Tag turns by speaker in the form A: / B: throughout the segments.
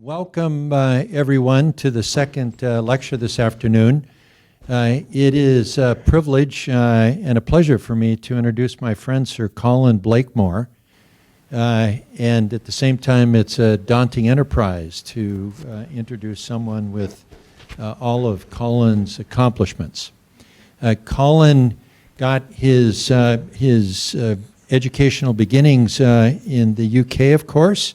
A: Welcome, everyone, to the second lecture this afternoon. It is a privilege and a pleasure for me to introduce my friend, Sir Colin Blakemore. And at the same time, it's a daunting enterprise to introduce someone with all of Colin's accomplishments. Colin got his educational beginnings in the UK, of course.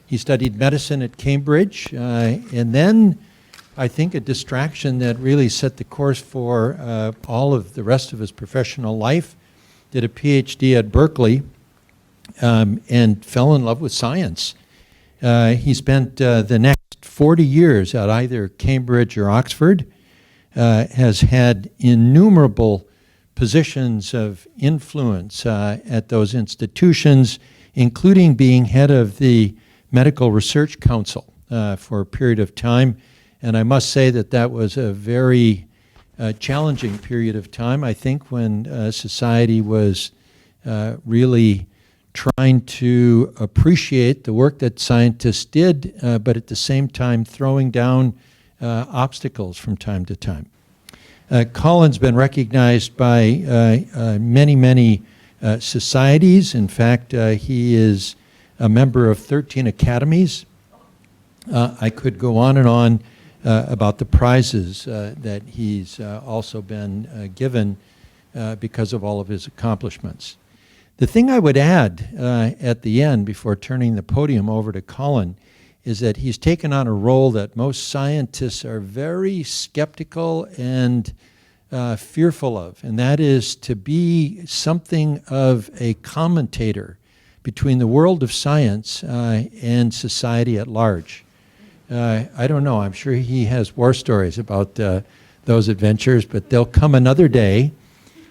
A: He studied medicine at Cambridge, and then I think a distraction that really set the course for all of the rest of his professional life, did a PhD at Berkeley, and fell in love with science. He spent the next 40 years at either Cambridge or Oxford, has had innumerable positions of influence at those institutions, including being head of the Medical Research Council for a period of time. And I must say that that was a very challenging period of time, I think, when society was really trying to appreciate the work that scientists did, but at the same time throwing down obstacles from time to time. Colin's been recognized by many societies. In fact, he is a member of 13 academies. I could go on and on about the prizes that he's also been given because of all of his accomplishments. The thing I would add at the end, before turning the podium over to Colin, is that he's taken on a role that most scientists are very skeptical and fearful of, and that is to be something of a commentator between the world of science and society at large. I don't know, I'm sure he has war stories about those adventures, but they'll come another day.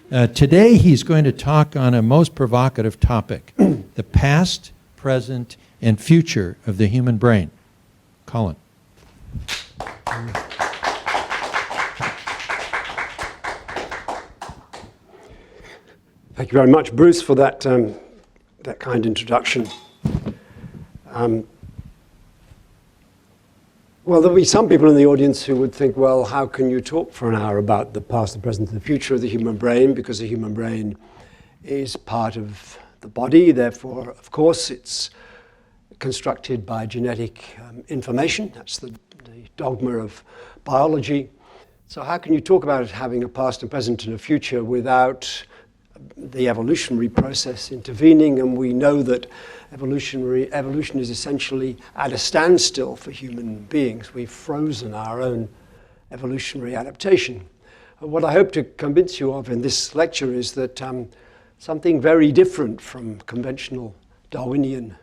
A: Today he's going to talk on a most provocative topic, the past, present, and future of the human brain. Colin.
B: Thank you very much, Bruce, for that kind introduction. Well, there'll be some people in the audience who would think, well, how can you talk for an hour about the past, the present, and the future of the human brain? Because the human brain is part of the body. Therefore, of course, it's constructed by genetic information. That's the dogma of biology. So how can you talk about it having a past, a present, and a future without the evolutionary process intervening? And we know that evolution is essentially at a standstill for human beings. We've frozen our own evolutionary adaptation. And what I hope to convince you of in this lecture is that something very different from conventional Darwinian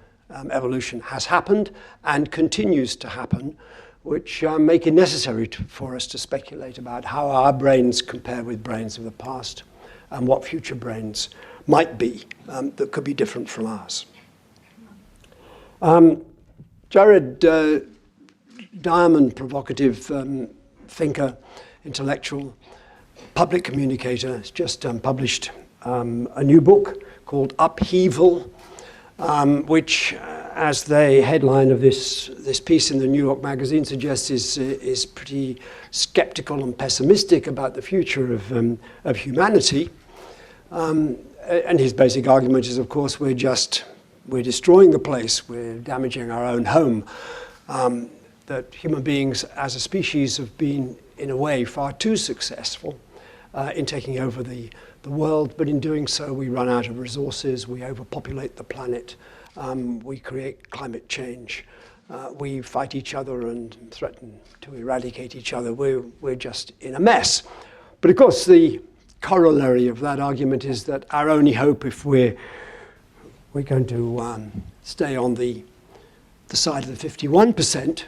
B: evolution has happened and continues to happen, which make it necessary for us to speculate about how our brains compare with brains of the past, and what future brains might be that could be different from ours. Jared Diamond, provocative thinker, intellectual, public communicator, has just published a new book called Upheaval, which, as the headline of this piece in the New York Magazine suggests, is pretty skeptical and pessimistic about the future of humanity. And his basic argument is, of course, we're destroying the place, we're damaging our own home, that human beings as a species have been, in a way, far too successful in taking over the world, but in doing so we run out of resources, we overpopulate the planet, we create climate change, we fight each other and threaten to eradicate each other. We're just in a mess. But of course the corollary of that argument is that our only hope, if we're going to stay on the side of the 51%,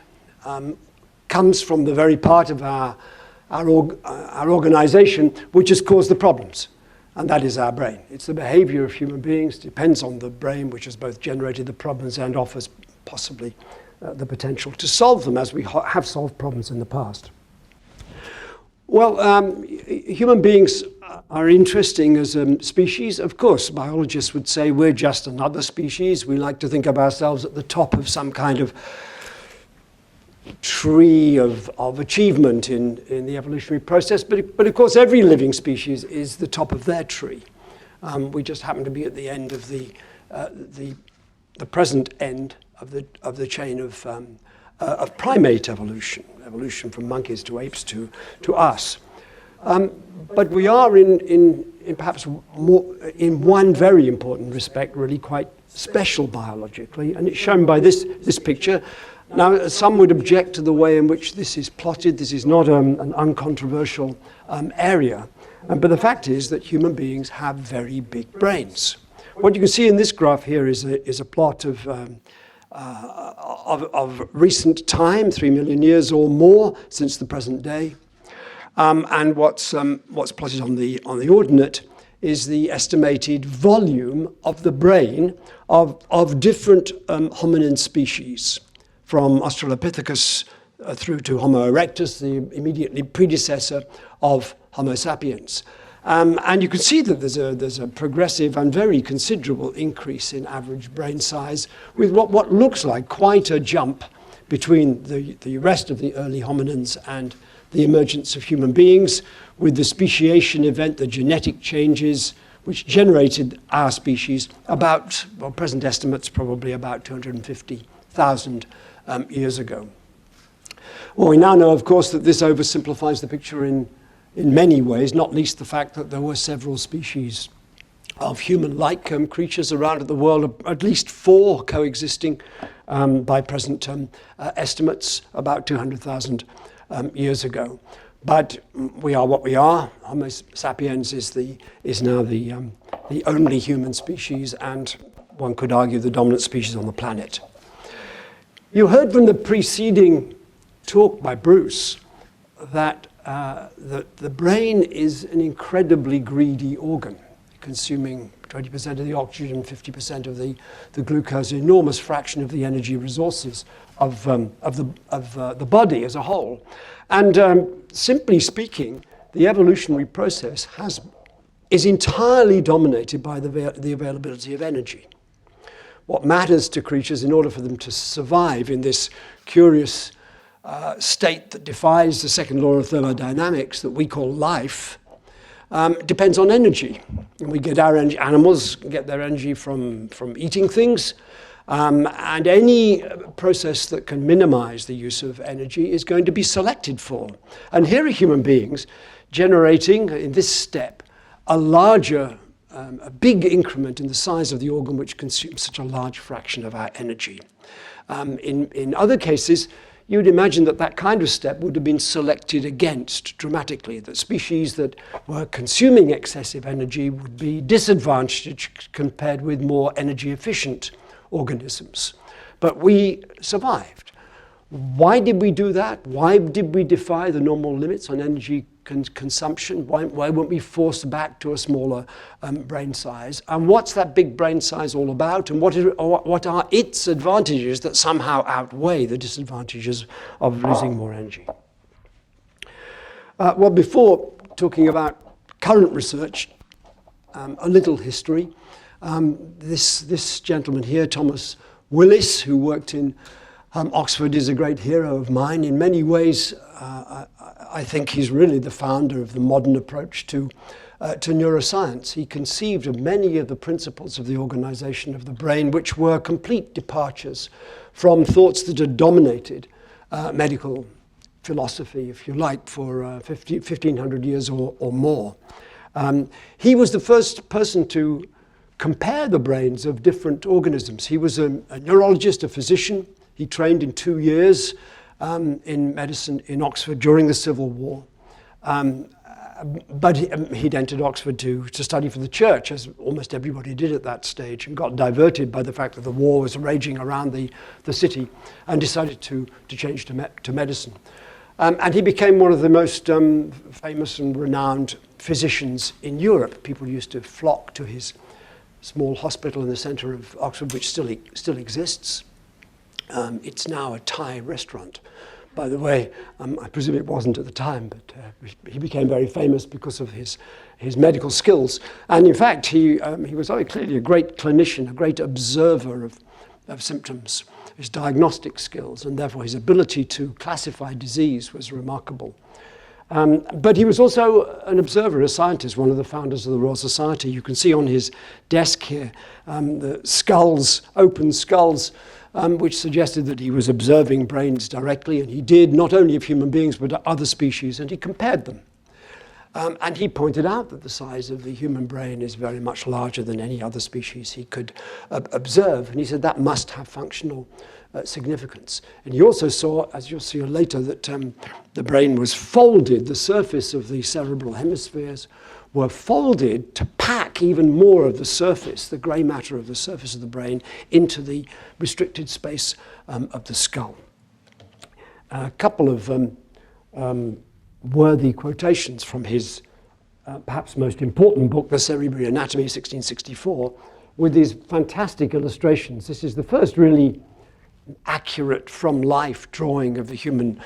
B: comes from the very part of our organization which has caused the problems, and that is our brain. It's the behavior of human beings, depends on the brain, which has both generated the problems and offers possibly the potential to solve them, as we have solved problems in the past. Well, human beings are interesting as a species. Of course, biologists would say we're just another species. We like to think of ourselves at the top of some kind of tree of achievement in the evolutionary process, but of course every living species is the top of their tree. We just happen to be at the end of the present end of the chain of primate evolution from monkeys to apes to us. But we are in perhaps more, in one very important respect, really quite special biologically, and it's shown by this picture. Now, some would object to the way in which this is plotted. This is not an uncontroversial area. But the fact is that human beings have very big brains. What you can see in this graph here is a plot of recent time, 3 million years or more since the present day. And what's plotted on the ordinate is the estimated volume of the brain of different hominin species, from Australopithecus through to Homo erectus, the immediately predecessor of Homo sapiens. And you can see that there's a progressive and very considerable increase in average brain size, with what looks like quite a jump between the rest of the early hominins and the emergence of human beings, with the speciation event, the genetic changes which generated our species about, well, present estimates probably about 250,000 years ago. Well, we now know, of course, that this oversimplifies the picture in many ways, not least the fact that there were several species of human-like creatures around the world, at least 4 coexisting by present estimates about 200,000 years ago. But we are what we are. Homo sapiens is now the only human species, and one could argue the dominant species on the planet. You heard from the preceding talk by Bruce that the brain is an incredibly greedy organ, consuming 20% of the oxygen, 50% of the glucose, an enormous fraction of the energy resources of the body as a whole. And simply speaking, the evolutionary process is entirely dominated by the availability of energy. What matters to creatures in order for them to survive in this curious state that defies the second law of thermodynamics that we call life depends on energy. And we get our energy, animals get their energy from eating things, and any process that can minimize the use of energy is going to be selected for. And here are human beings generating, in this step, a big increment in the size of the organ which consumes such a large fraction of our energy. In other cases, you would imagine that kind of step would have been selected against dramatically, that species that were consuming excessive energy would be disadvantaged compared with more energy efficient organisms. But we survived. Why did we do that? Why did we defy the normal limits on energy consumption? Why weren't we forced back to a smaller brain size? And what's that big brain size all about? And what are its advantages that somehow outweigh the disadvantages of losing more energy? Well, before talking about current research, a little history. This gentleman here, Thomas Willis, who worked in Oxford, is a great hero of mine. In many ways, I think he's really the founder of the modern approach to neuroscience. He conceived of many of the principles of the organization of the brain, which were complete departures from thoughts that had dominated medical philosophy, if you like, for 1,500 years or more. He was the first person to compare the brains of different organisms. He was a neurologist, a physician. He trained in 2 years in medicine in Oxford during the Civil War. But he'd entered Oxford to study for the church, as almost everybody did at that stage, and got diverted by the fact that the war was raging around the city, and decided to change to medicine. And he became one of the most famous and renowned physicians in Europe. People used to flock to his small hospital in the center of Oxford, which still exists. It's now a Thai restaurant, by the way. I presume it wasn't at the time, but he became very famous because of his medical skills. And in fact, he was very clearly a great clinician, a great observer of symptoms. his diagnostic skills, and therefore his ability to classify disease was remarkable. But he was also an observer, a scientist, one of the founders of the Royal Society. You can see on his desk here the skulls, open skulls, which suggested that he was observing brains directly, and he did, not only of human beings, but other species, and he compared them. And he pointed out that the size of the human brain is very much larger than any other species he could observe. And he said that must have functional significance. And he also saw, as you'll see later, that the brain was folded. The surface of the cerebral hemispheres were folded to pack even more of the surface, the grey matter of the surface of the brain, into the restricted space of the skull. A couple of worthy quotations from his perhaps most important book, The Cerebri Anatomy, 1664, with these fantastic illustrations. This is the first really accurate from life drawing of the human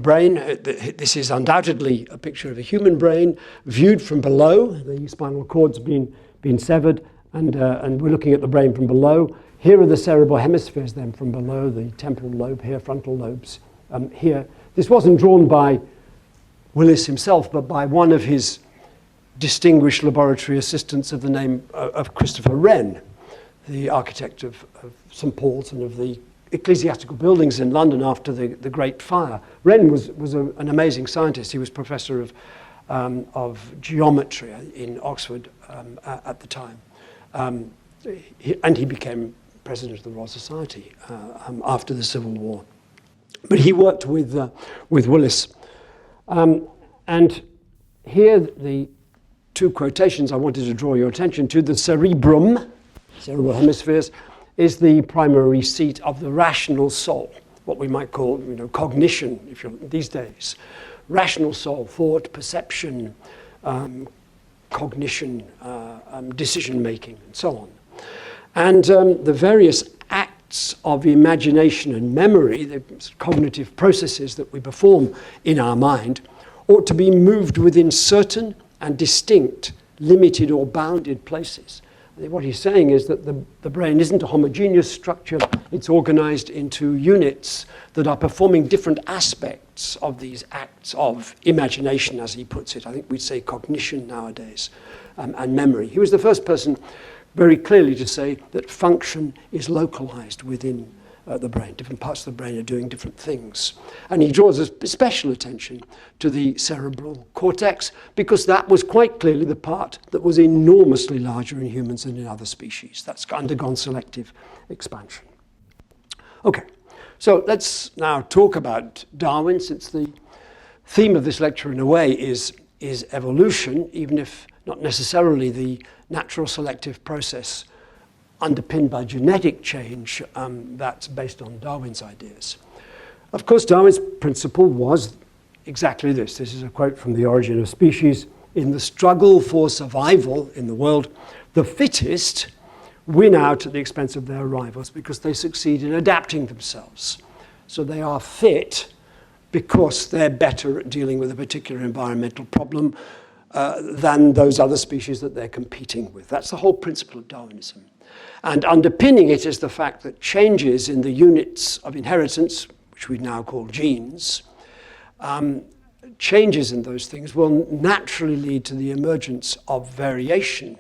B: brain. This is undoubtedly a picture of a human brain viewed from below. The spinal cord's been severed, and we're looking at the brain from below. Here are the cerebral hemispheres then from below, the temporal lobe here, frontal lobes here. This wasn't drawn by Willis himself, but by one of his distinguished laboratory assistants of the name of Christopher Wren, the architect of St. Paul's and of the ecclesiastical buildings in London after the Great Fire. Wren was an amazing scientist. He was professor of geometry in Oxford at the time. And he became president of the Royal Society after the Civil War. But he worked with Willis. And here the two quotations I wanted to draw your attention to. The cerebrum, cerebral hemispheres, is the primary seat of the rational soul, what we might call cognition these days. Rational soul, thought, perception, cognition, decision-making, and so on. And the various acts of imagination and memory, the cognitive processes that we perform in our mind, ought to be moved within certain and distinct, limited or bounded places. I think what he's saying is that the brain isn't a homogeneous structure. It's organized into units that are performing different aspects of these acts of imagination, as he puts it. I think we'd say cognition nowadays, and memory. He was the first person very clearly to say that function is localized within the brain. Different parts of the brain are doing different things. And he draws a special attention to the cerebral cortex, because that was quite clearly the part that was enormously larger in humans than in other species. That's undergone selective expansion. Okay, so let's now talk about Darwin, since the theme of this lecture in a way is evolution, even if not necessarily the natural selective process underpinned by genetic change that's based on Darwin's ideas. Of course, Darwin's principle was exactly this. This is a quote from The Origin of Species. In the struggle for survival in the world, the fittest win out at the expense of their rivals because they succeed in adapting themselves. So they are fit because they're better at dealing with a particular environmental problem than those other species that they're competing with. That's the whole principle of Darwinism. And underpinning it is the fact that changes in the units of inheritance, which we now call genes, changes in those things will naturally lead to the emergence of variation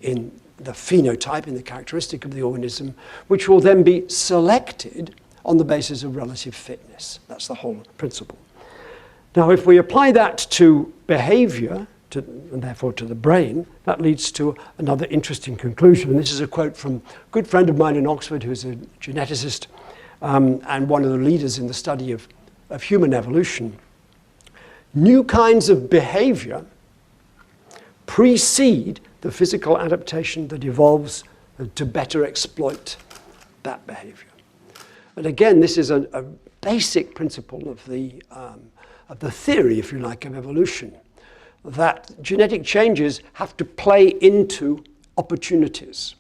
B: in the phenotype, in the characteristic of the organism, which will then be selected on the basis of relative fitness. That's the whole principle. Now, if we apply that to behavior, and therefore to the brain, that leads to another interesting conclusion. And this is a quote from a good friend of mine in Oxford, who's a geneticist and one of the leaders in the study of human evolution. New kinds of behavior precede the physical adaptation that evolves to better exploit that behavior. And again, this is a basic principle of the theory, if you like, of evolution, that genetic changes have to play into opportunities,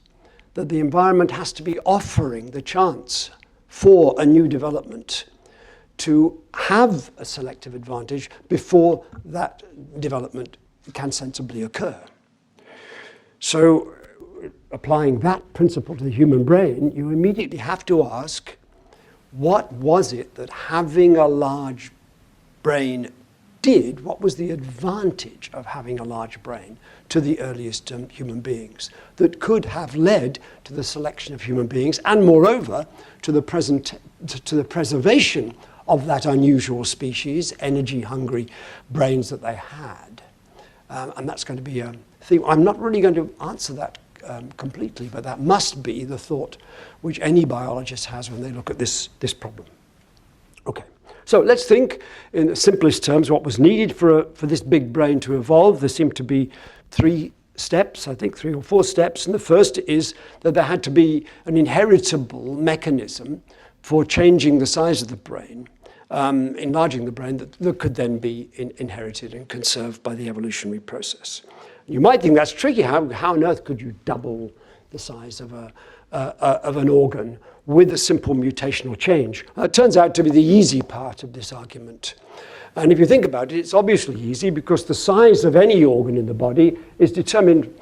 B: that the environment has to be offering the chance for a new development to have a selective advantage before that development can sensibly occur. So, applying that principle to the human brain, you immediately have to ask, what was it that having a large brain did? What was the advantage of having a large brain to the earliest human beings that could have led to the selection of human beings and, moreover, to the preservation of that unusual species, energy-hungry brains that they had? And that's going to be a theme. I'm not really going to answer that completely, but that must be the thought which any biologist has when they look at this problem. Okay. So let's think in the simplest terms what was needed for this big brain to evolve. There seem to be 3 steps, I think 3 or 4 steps. And the first is that there had to be an inheritable mechanism for changing the size of the brain, enlarging the brain that could then be inherited and conserved by the evolutionary process. You might think that's tricky. How on earth could you double the size of an organ with a simple mutational change? It turns out to be the easy part of this argument. And if you think about it, it's obviously easy because the size of any organ in the body is determined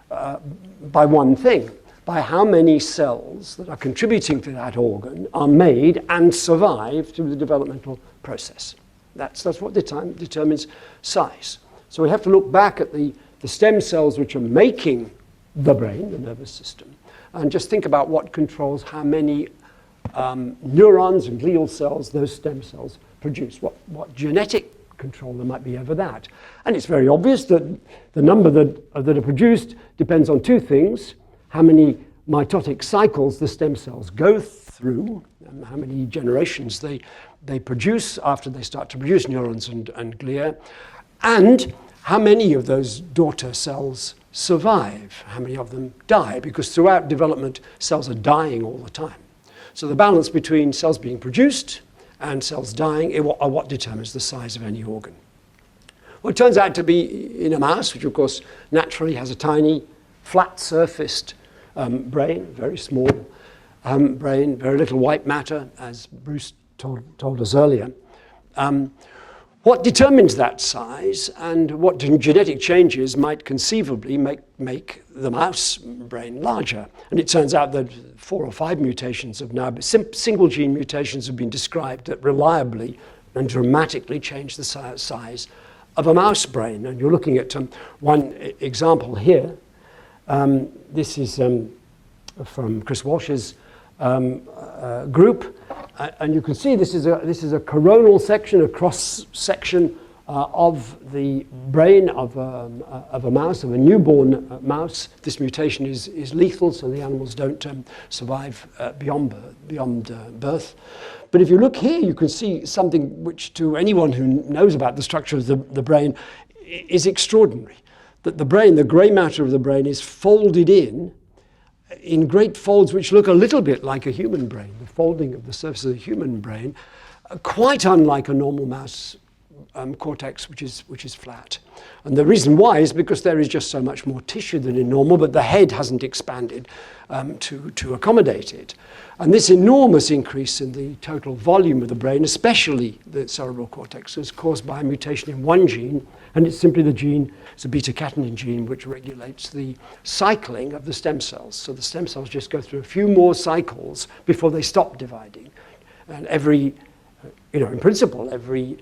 B: by one thing, by how many cells that are contributing to that organ are made and survive through the developmental process. That's what determines size. So we have to look back at the stem cells which are making the brain, the nervous system, and just think about what controls how many neurons and glial cells those stem cells produce, what genetic control there might be over that. And it's very obvious that the number that are produced depends on 2 things: how many mitotic cycles the stem cells go through, and how many generations they produce after they start to produce neurons and glia, and how many of those daughter cells survive, how many of them die, because throughout development, cells are dying all the time. So the balance between cells being produced and cells dying are what determines the size of any organ. Well, it turns out to be in a mouse, which of course naturally has a tiny, flat-surfaced brain, very small brain, very little white matter, as Bruce told us earlier. What determines that size and what genetic changes might conceivably make the mouse brain larger? And it turns out that 4 or 5 mutations have now, single gene mutations have been described that reliably and dramatically change the size of a mouse brain. And you're looking at one example here. This is from Chris Walsh's group. And you can see this is a coronal section, a cross section of the brain of a mouse, of a newborn mouse. This mutation is lethal, so the animals don't survive beyond birth. But if you look here, you can see something which, to anyone who knows about the structure of the brain, is extraordinary. That the brain, the grey matter of the brain, is folded in great folds which look a little bit like a human brain, the folding of the surface of the human brain, quite unlike a normal mouse cortex, which is flat. And the reason why is because there is just so much more tissue than in normal, but the head hasn't expanded to accommodate it. And this enormous increase in the total volume of the brain, especially the cerebral cortex, is caused by a mutation in one gene, and it's simply the gene, it's a beta-catenin gene, which regulates the cycling of the stem cells. So the stem cells just go through a few more cycles before they stop dividing. And in principle, every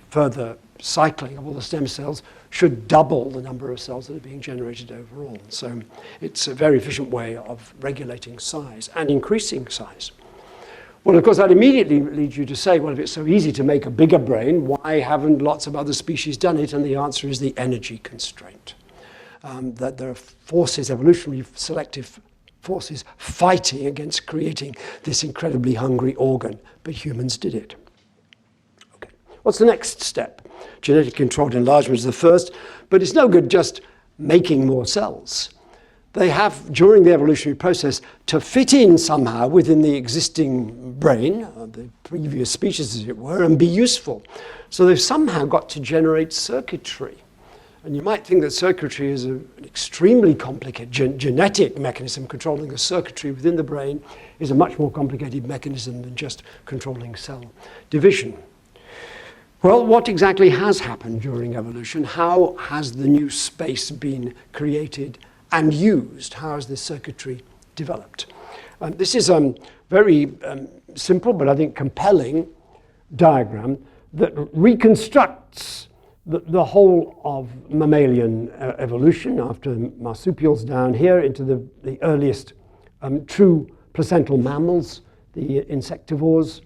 B: further cycling of all the stem cells should double the number of cells that are being generated overall. So it's a very efficient way of regulating size and increasing size. Well, of course, that immediately leads you to say, well, if it's so easy to make a bigger brain, why haven't lots of other species done it? And the answer is the energy constraint. That there are forces, evolutionary selective forces, fighting against creating this incredibly hungry organ, but humans did it. Okay. What's the next step? Genetic controlled enlargement is the first, but it's no good just making more cells. They have, during the evolutionary process, to fit in somehow within the existing brain, the previous species as it were, and be useful. So they've somehow got to generate circuitry. And you might think that circuitry is an extremely complicated genetic mechanism. Controlling the circuitry within the brain is a much more complicated mechanism than just controlling cell division. Well, what exactly has happened during evolution? How has the new space been created and used? How has this circuitry developed? This is very simple but I think compelling diagram that reconstructs the whole of mammalian evolution after marsupials down here into the earliest true placental mammals, the insectivores,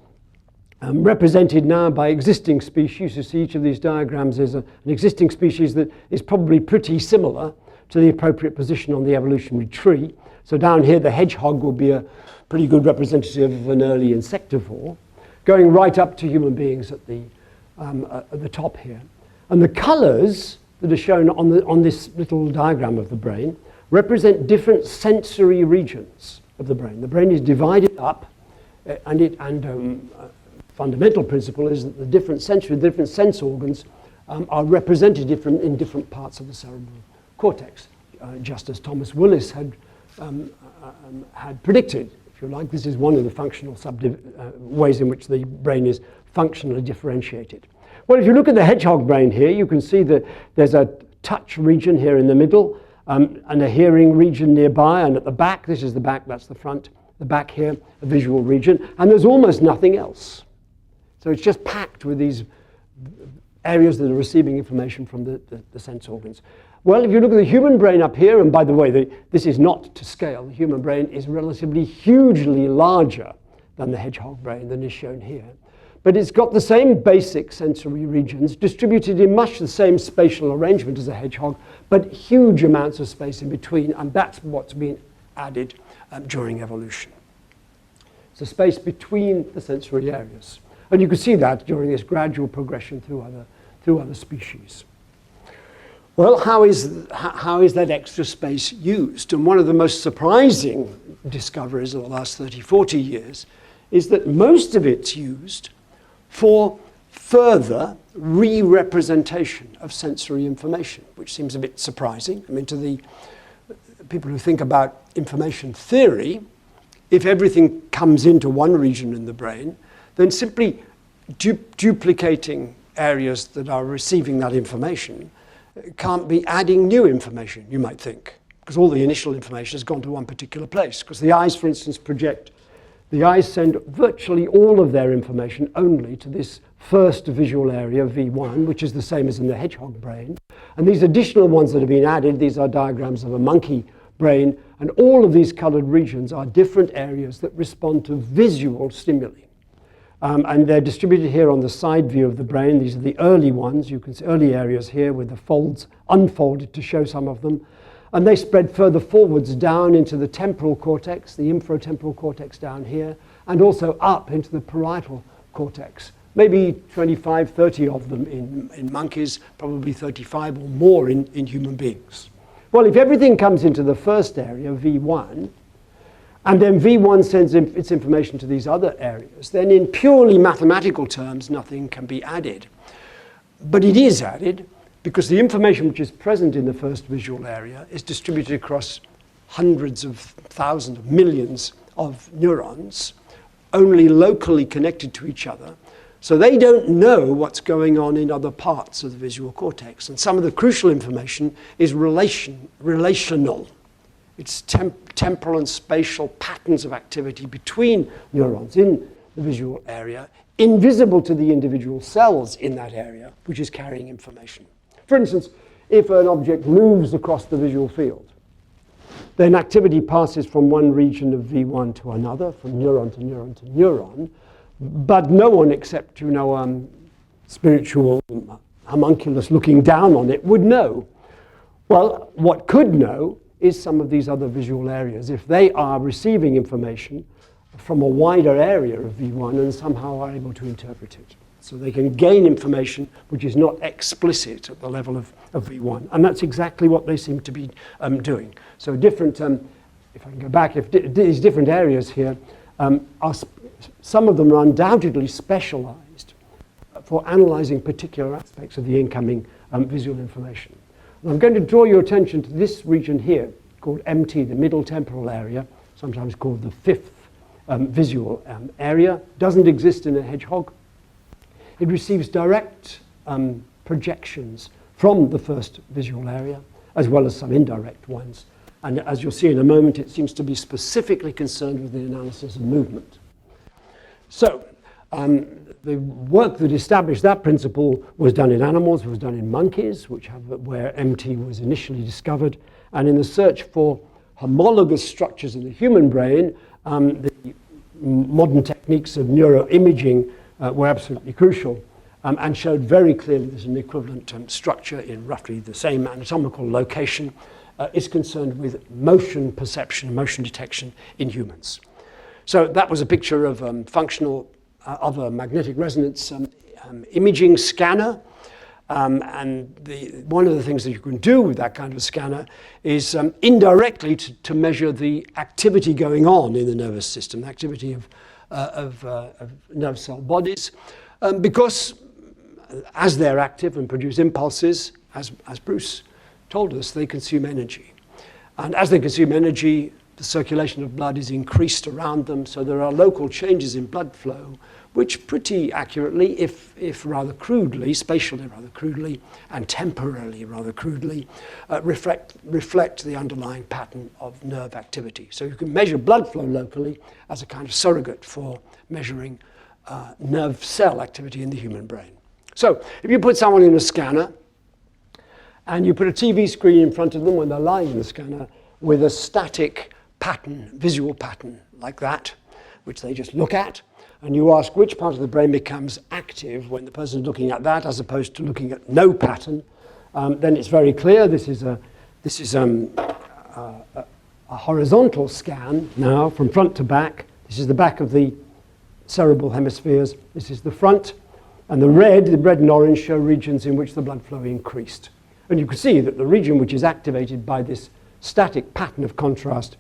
B: represented now by existing species. You see each of these diagrams is an existing species that is probably pretty similar to the appropriate position on the evolutionary tree. So down here the hedgehog will be a pretty good representative of an early insectivore, going right up to human beings at the top here. And the colours that are shown on this little diagram of the brain represent different sensory regions of the brain. The brain is divided up, and fundamental principle is that the different sense organs are represented in different parts of the cerebral cortex, just as Thomas Willis had predicted. If you like, this is one of the functional ways in which the brain is functionally differentiated. Well, if you look at the hedgehog brain here, you can see that there's a touch region here in the middle, and a hearing region nearby, and at the back, this is the back, that's the front, the back here, a visual region, and there's almost nothing else. So it's just packed with these areas that are receiving information from the sense organs. Well, if you look at the human brain up here, and by the way, this is not to scale, the human brain is relatively hugely larger than the hedgehog brain than is shown here. But it's got the same basic sensory regions distributed in much the same spatial arrangement as a hedgehog, but huge amounts of space in between, and that's what's been added during evolution. So space between the sensory areas. And you can see that during this gradual progression through other species. Well, how is that extra space used? And one of the most surprising discoveries of the last 30, 40 years is that most of it's used for further re-representation of sensory information, which seems a bit surprising. I mean, to the people who think about information theory, if everything comes into one region in the brain, then simply duplicating areas that are receiving that information can't be adding new information, you might think, because all the initial information has gone to one particular place. Because the eyes, for instance, the eyes send virtually all of their information only to this first visual area, V1, which is the same as in the hedgehog brain. And these additional ones that have been added, these are diagrams of a monkey brain, and all of these colored regions are different areas that respond to visual stimuli. And they're distributed here on the side view of the brain. These are the early ones. You can see early areas here with the folds unfolded to show some of them. And they spread further forwards down into the temporal cortex, the infratemporal cortex down here, and also up into the parietal cortex. Maybe 25, 30 of them in monkeys, probably 35 or more in human beings. Well, if everything comes into the first area, V1, and then V1 sends its information to these other areas, then in purely mathematical terms, nothing can be added. But it is added because the information which is present in the first visual area is distributed across hundreds of thousands of millions of neurons, only locally connected to each other. So they don't know what's going on in other parts of the visual cortex. And some of the crucial information is relational. It's temporal and spatial patterns of activity between neurons in the visual area, invisible to the individual cells in that area, which is carrying information. For instance, if an object moves across the visual field, then activity passes from one region of V1 to another, from neuron to neuron to neuron, but no one except, spiritual homunculus looking down on it would know. Well, what could know is some of these other visual areas, if they are receiving information from a wider area of V1 and somehow are able to interpret it. So they can gain information which is not explicit at the level of V1. And that's exactly what they seem to be doing. So different, if I can go back, if these different areas here, some of them are undoubtedly specialized for analyzing particular aspects of the incoming visual information. And I'm going to draw your attention to this region here called MT, the middle temporal area, sometimes called the fifth visual area. Doesn't exist in a hedgehog. It receives direct projections from the first visual area, as well as some indirect ones. And as you'll see in a moment, it seems to be specifically concerned with the analysis of movement. So, the work that established that principle was done in animals, was done in monkeys, where MT was initially discovered. And in the search for homologous structures in the human brain, the modern techniques of neuroimaging were absolutely crucial and showed very clearly there's an equivalent structure in roughly the same anatomical location is concerned with motion perception, motion detection in humans. So that was a picture of of a magnetic resonance imaging scanner. And one of the things that you can do with that kind of scanner is indirectly to measure the activity going on in the nervous system, the activity of nerve cell bodies, because as they're active and produce impulses, as Bruce told us, they consume energy. And as they consume energy, the circulation of blood is increased around them, so there are local changes in blood flow, which pretty accurately, if rather crudely, spatially rather crudely, and temporally rather crudely, reflect the underlying pattern of nerve activity. So you can measure blood flow locally as a kind of surrogate for measuring nerve cell activity in the human brain. So if you put someone in a scanner, and you put a TV screen in front of them when they're lying in the scanner with a static pattern, visual pattern like that, which they just look at, and you ask which part of the brain becomes active when the person is looking at that as opposed to looking at no pattern, then it's very clear. This is a horizontal scan now from front to back. This is the back of the cerebral hemispheres. This is the front. And the red and orange show regions in which the blood flow increased. And you can see that the region which is activated by this static pattern of contrast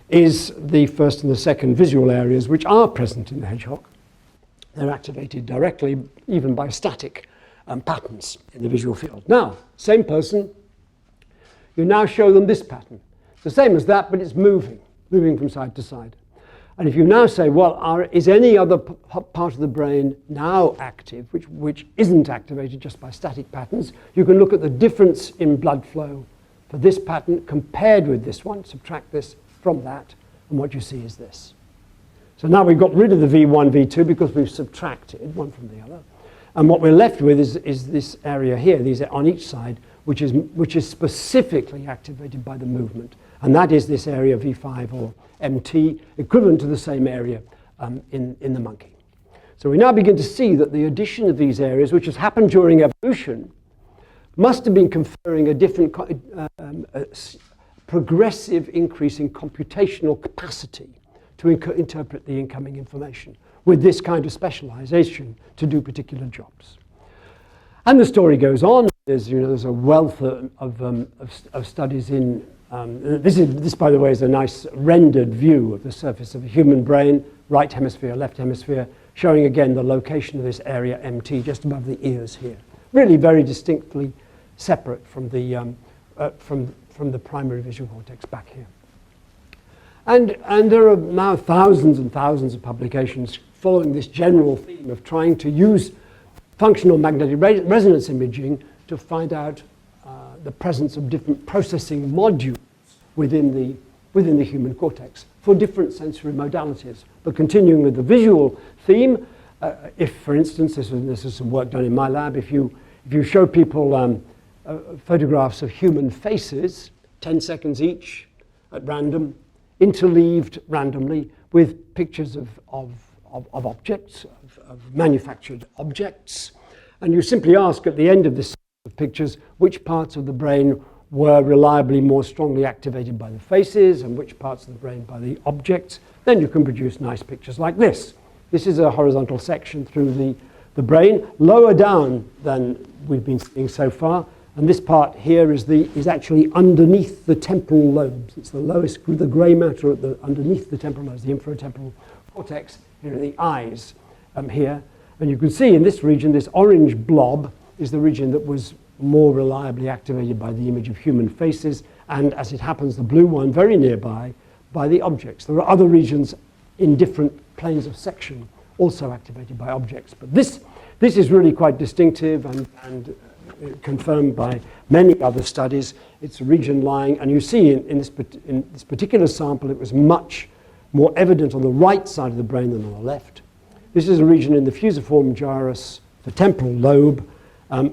B: is the first and the second visual areas which are present in the hedgehog. They're activated directly, even by static patterns in the visual field. Now, same person, you now show them this pattern. It's the same as that, but it's moving from side to side. And if you now say, well, is any other part of the brain now active, which isn't activated just by static patterns, you can look at the difference in blood flow for this pattern compared with this one, subtract this from that, and what you see is this. So now we've got rid of the V1, V2 because we've subtracted one from the other. And what we're left with is this area here, these are on each side, which is specifically activated by the movement. And that is this area V5 or MT, equivalent to the same area in the monkey. So we now begin to see that the addition of these areas, which has happened during evolution, must have been conferring a different progressive increase in computational capacity to interpret the incoming information with this kind of specialization to do particular jobs. And the story goes on. There's a wealth of studies in this, by the way, is a nice rendered view of the surface of a human brain, right hemisphere, left hemisphere, showing again the location of this area MT just above the ears here. Really very distinctly separate from the primary visual cortex back here. And there are now thousands and thousands of publications following this general theme of trying to use functional magnetic resonance imaging to find out the presence of different processing modules within the human cortex for different sensory modalities. But continuing with the visual theme, if, for instance, this is some work done in my lab, if you show people photographs of human faces, 10 seconds each at random, interleaved randomly with pictures of objects, of manufactured objects, and you simply ask at the end of this pictures which parts of the brain were reliably more strongly activated by the faces and which parts of the brain by the objects, then you can produce nice pictures like this. This is a horizontal section through the brain, lower down than we've been seeing so far, and this part here is actually underneath the temporal lobes. It's the lowest, the grey matter underneath the temporal lobes, the inferotemporal cortex, here are the eyes here. And you can see in this region, this orange blob is the region that was more reliably activated by the image of human faces, and as it happens, the blue one very nearby by the objects. There are other regions in different planes of section also activated by objects, but this is really quite distinctive and confirmed by many other studies. It's a region lying, and you see in this particular sample, it was much more evident on the right side of the brain than on the left. This is a region in the fusiform gyrus, the temporal lobe,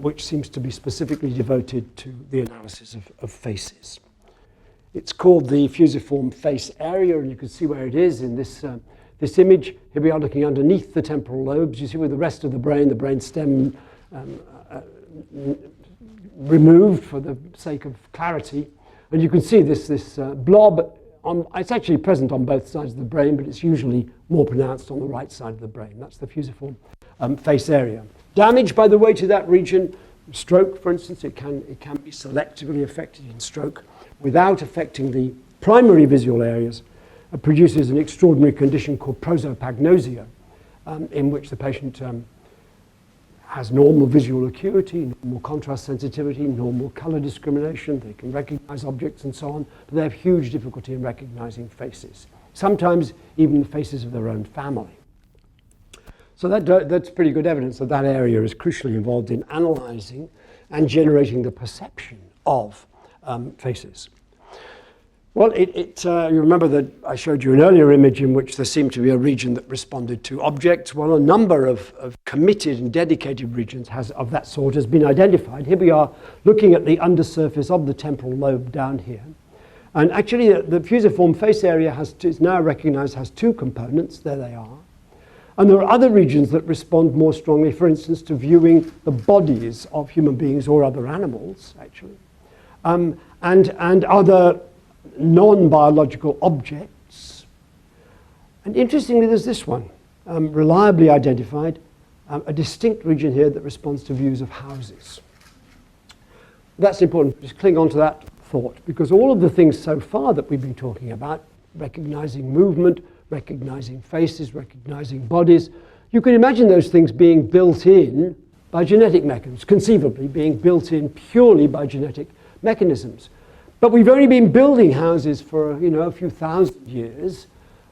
B: which seems to be specifically devoted to the analysis of faces. It's called the fusiform face area, and you can see where it is in this image. Here we are looking underneath the temporal lobes. You see with the rest of the brain stem removed for the sake of clarity. And you can see this blob. It's actually present on both sides of the brain, but it's usually more pronounced on the right side of the brain. That's the fusiform face area. Damage, by the way, to that region, stroke, for instance, it can be selectively affected in stroke without affecting the primary visual areas. It produces an extraordinary condition called prosopagnosia, in which the patient has normal visual acuity, normal contrast sensitivity, normal color discrimination. They can recognize objects and so on, but they have huge difficulty in recognizing faces, sometimes even the faces of their own family. So that's pretty good evidence that that area is crucially involved in analyzing and generating the perception of faces. Well, you remember that I showed you an earlier image in which there seemed to be a region that responded to objects. Well, a number of committed and dedicated regions of that sort has been identified. Here we are looking at the undersurface of the temporal lobe down here. And actually, the fusiform face area is now recognized has two components. There they are. And there are other regions that respond more strongly, for instance, to viewing the bodies of human beings or other animals, actually, and other non-biological objects. And interestingly, there's this one, reliably identified, a distinct region here that responds to views of houses. That's important. Just cling on to that thought, because all of the things so far that we've been talking about, recognizing movement, recognizing faces, recognizing bodies, you can imagine those things being built in by genetic mechanisms, conceivably being built in purely by genetic mechanisms. But we've only been building houses for a few thousand years.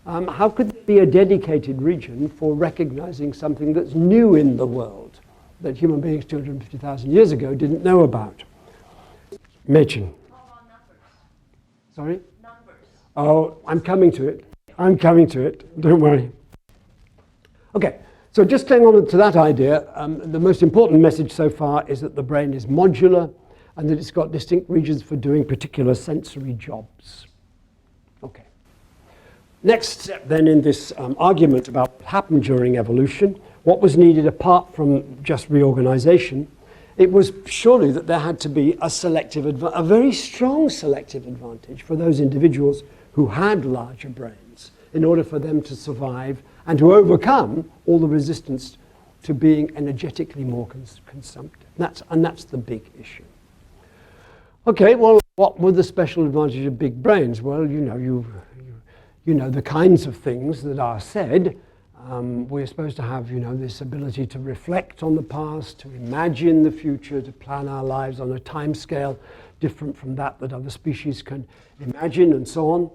B: How could there be a dedicated region for recognizing something that's new in the world that human beings 250,000 years ago didn't know about? Mädchen.
C: How about numbers?
B: Sorry?
C: Numbers.
B: Oh, I'm coming to it. Don't worry. Okay, so just clinging on to that idea, the most important message so far is that the brain is modular and that it's got distinct regions for doing particular sensory jobs. Okay. Next step then in this argument about what happened during evolution, what was needed apart from just reorganization, it was surely that there had to be a very strong selective advantage for those individuals who had larger brains in order for them to survive and to overcome all the resistance to being energetically more consumptive. And that's the big issue. Okay, well, what were the special advantages of big brains? Well, you know the kinds of things that are said. We're supposed to have, this ability to reflect on the past, to imagine the future, to plan our lives on a time scale different from that other species can imagine, and so on.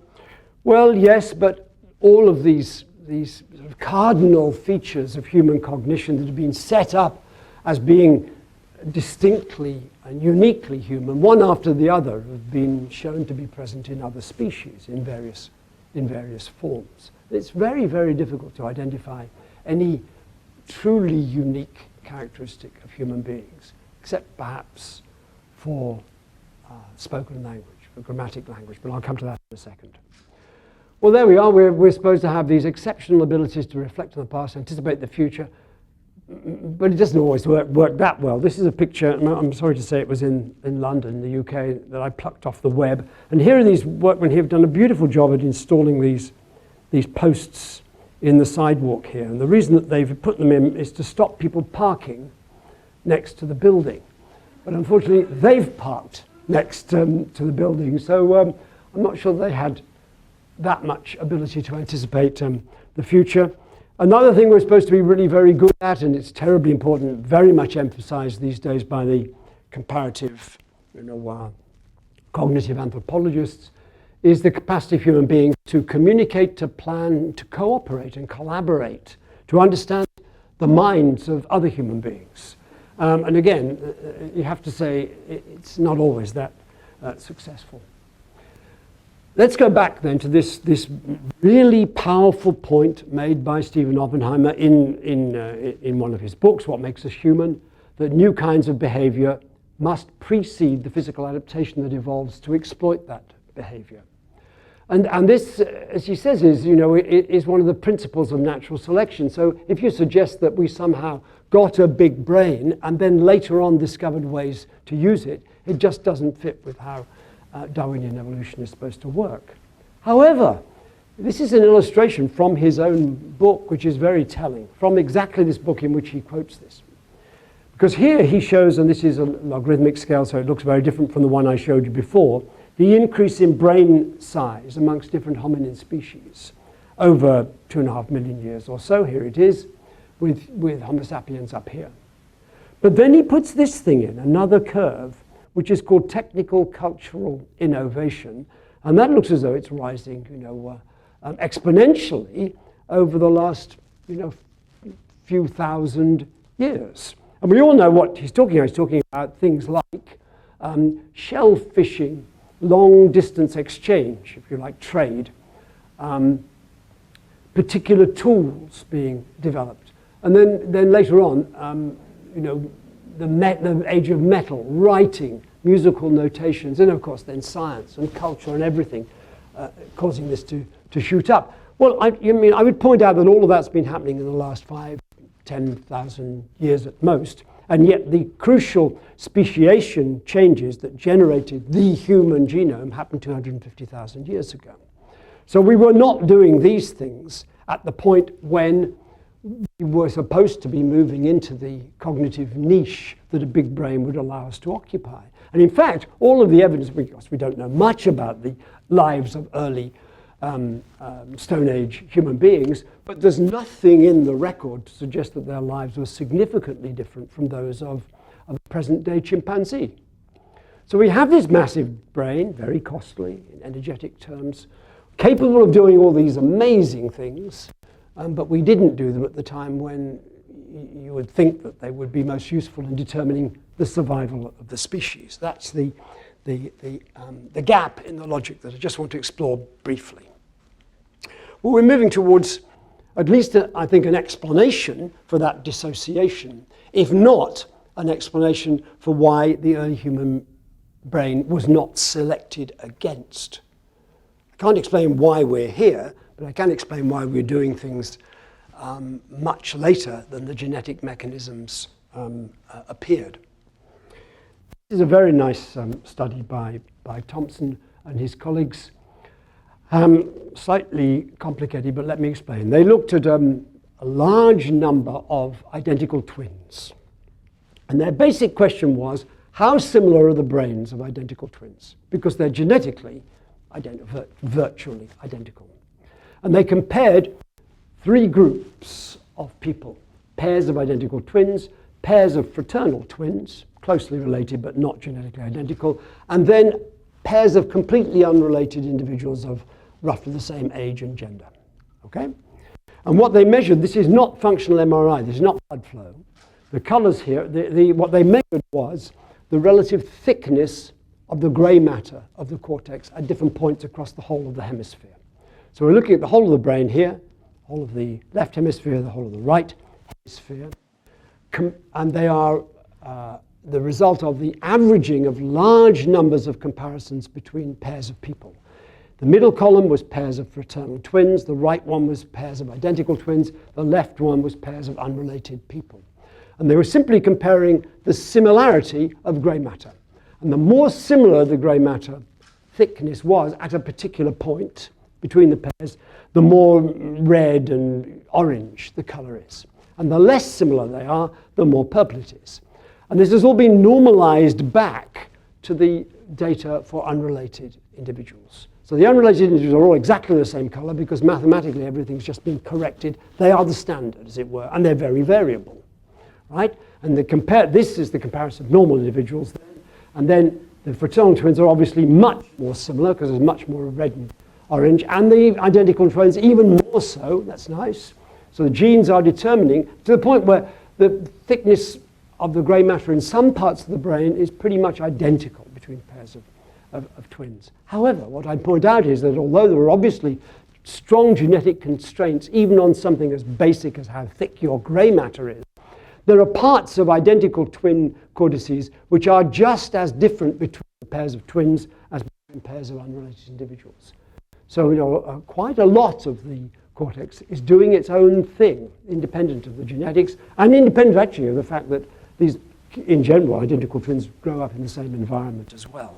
B: Well, yes, but all of these sort of cardinal features of human cognition that have been set up as being distinctly and uniquely human, one after the other, have been shown to be present in other species in various forms. It's very, very difficult to identify any truly unique characteristic of human beings, except perhaps for spoken language, for grammatic language, but I'll come to that in a second. Well, there we are. We're supposed to have these exceptional abilities to reflect on the past, anticipate the future, but it doesn't always work that well. This is a picture, I'm sorry to say it was in London, the UK, that I plucked off the web. And here are these workmen who have done a beautiful job at installing these posts in the sidewalk here. And the reason that they've put them in is to stop people parking next to the building. But unfortunately, they've parked next to the building. So I'm not sure they had that much ability to anticipate the future. Another thing we're supposed to be really very good at, and it's terribly important, very much emphasized these days by the comparative, cognitive anthropologists, is the capacity of human beings to communicate, to plan, to cooperate and collaborate, to understand the minds of other human beings. And again, you have to say it's not always that successful. let's go back then to this really powerful point made by Stephen Oppenheimer in one of his books, What Makes Us Human, that new kinds of behavior must precede the physical adaptation that evolves to exploit that behavior. And this, as he says, is one of the principles of natural selection. So if you suggest that we somehow got a big brain and then later on discovered ways to use it, it just doesn't fit with how Darwinian evolution is supposed to work. However, this is an illustration from his own book, which is very telling, from exactly this book in which he quotes this. Because here he shows, and this is a logarithmic scale, so it looks very different from the one I showed you before, the increase in brain size amongst different hominin species over 2.5 million years or so. Here it is, with Homo sapiens up here. But then he puts this thing in, another curve, which is called technical cultural innovation, and that looks as though it's rising, exponentially over the last, few thousand years. And we all know what he's talking about. He's talking about things like shell fishing, long distance exchange, if you like, trade, particular tools being developed. And then later on, the age of metal, writing, musical notations, and of course then science and culture and everything causing this to shoot up. Well, I would point out that all of that's been happening in the last 5,000-10,000 years at most, and yet the crucial speciation changes that generated the human genome happened 250,000 years ago. So we were not doing these things at the point when we were supposed to be moving into the cognitive niche that a big brain would allow us to occupy. And in fact, all of the evidence, because we don't know much about the lives of early Stone Age human beings, but there's nothing in the record to suggest that their lives were significantly different from those of a present-day chimpanzee. So we have this massive brain, very costly in energetic terms, capable of doing all these amazing things, but we didn't do them at the time when you would think that they would be most useful in determining the survival of the species. That's the gap in the logic that I just want to explore briefly. Well, we're moving towards at least, I think, an explanation for that dissociation, if not an explanation for why the early human brain was not selected against. I can't explain why we're here, but I can explain why we're doing things much later than the genetic mechanisms appeared. This is a very nice study by Thompson and his colleagues. Slightly complicated, but let me explain. They looked at a large number of identical twins. And their basic question was, how similar are the brains of identical twins? Because they're genetically virtually identical. And they compared 3 groups of people, pairs of identical twins, pairs of fraternal twins, closely related but not genetically identical, and then pairs of completely unrelated individuals of roughly the same age and gender. Okay? And what they measured, this is not functional MRI, this is not blood flow. The colors here, what they measured was the relative thickness of the grey matter of the cortex at different points across the whole of the hemisphere. So we're looking at the whole of the brain here, whole of the left hemisphere, the whole of the right hemisphere, and they are the result of the averaging of large numbers of comparisons between pairs of people. The middle column was pairs of fraternal twins, the right one was pairs of identical twins, the left one was pairs of unrelated people. And they were simply comparing the similarity of grey matter. And the more similar the grey matter thickness was at a particular point between the pairs, the more red and orange the colour is. And the less similar they are, the more purple it is. And this has all been normalized back to the data for unrelated individuals. So the unrelated individuals are all exactly the same color because mathematically everything's just been corrected. They are the standard, as it were, and they're very variable, right? And this is the comparison of normal individuals. And then the fraternal twins are obviously much more similar because there's much more red and orange, and the identical twins even more so. That's nice. So the genes are determining to the point where the thickness of the grey matter in some parts of the brain is pretty much identical between pairs of twins. However, what I'd point out is that although there are obviously strong genetic constraints, even on something as basic as how thick your grey matter is, there are parts of identical twin cortices which are just as different between pairs of twins as between pairs of unrelated individuals. So, quite a lot of the cortex is doing its own thing, independent of the genetics, and independent actually of the fact that these, in general, identical twins grow up in the same environment as well.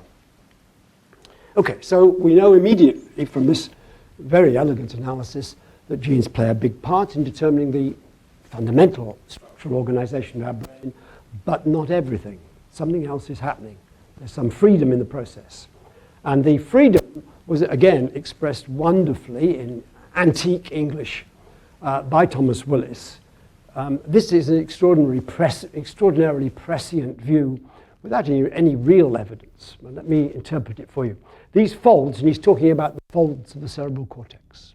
B: Okay, so we know immediately from this very elegant analysis that genes play a big part in determining the fundamental structural organization of our brain, but not everything. Something else is happening. There's some freedom in the process. And the freedom was, again, expressed wonderfully in antique English by Thomas Willis. This is an extraordinarily prescient view without any real evidence. Well, let me interpret it for you. These folds, and he's talking about the folds of the cerebral cortex.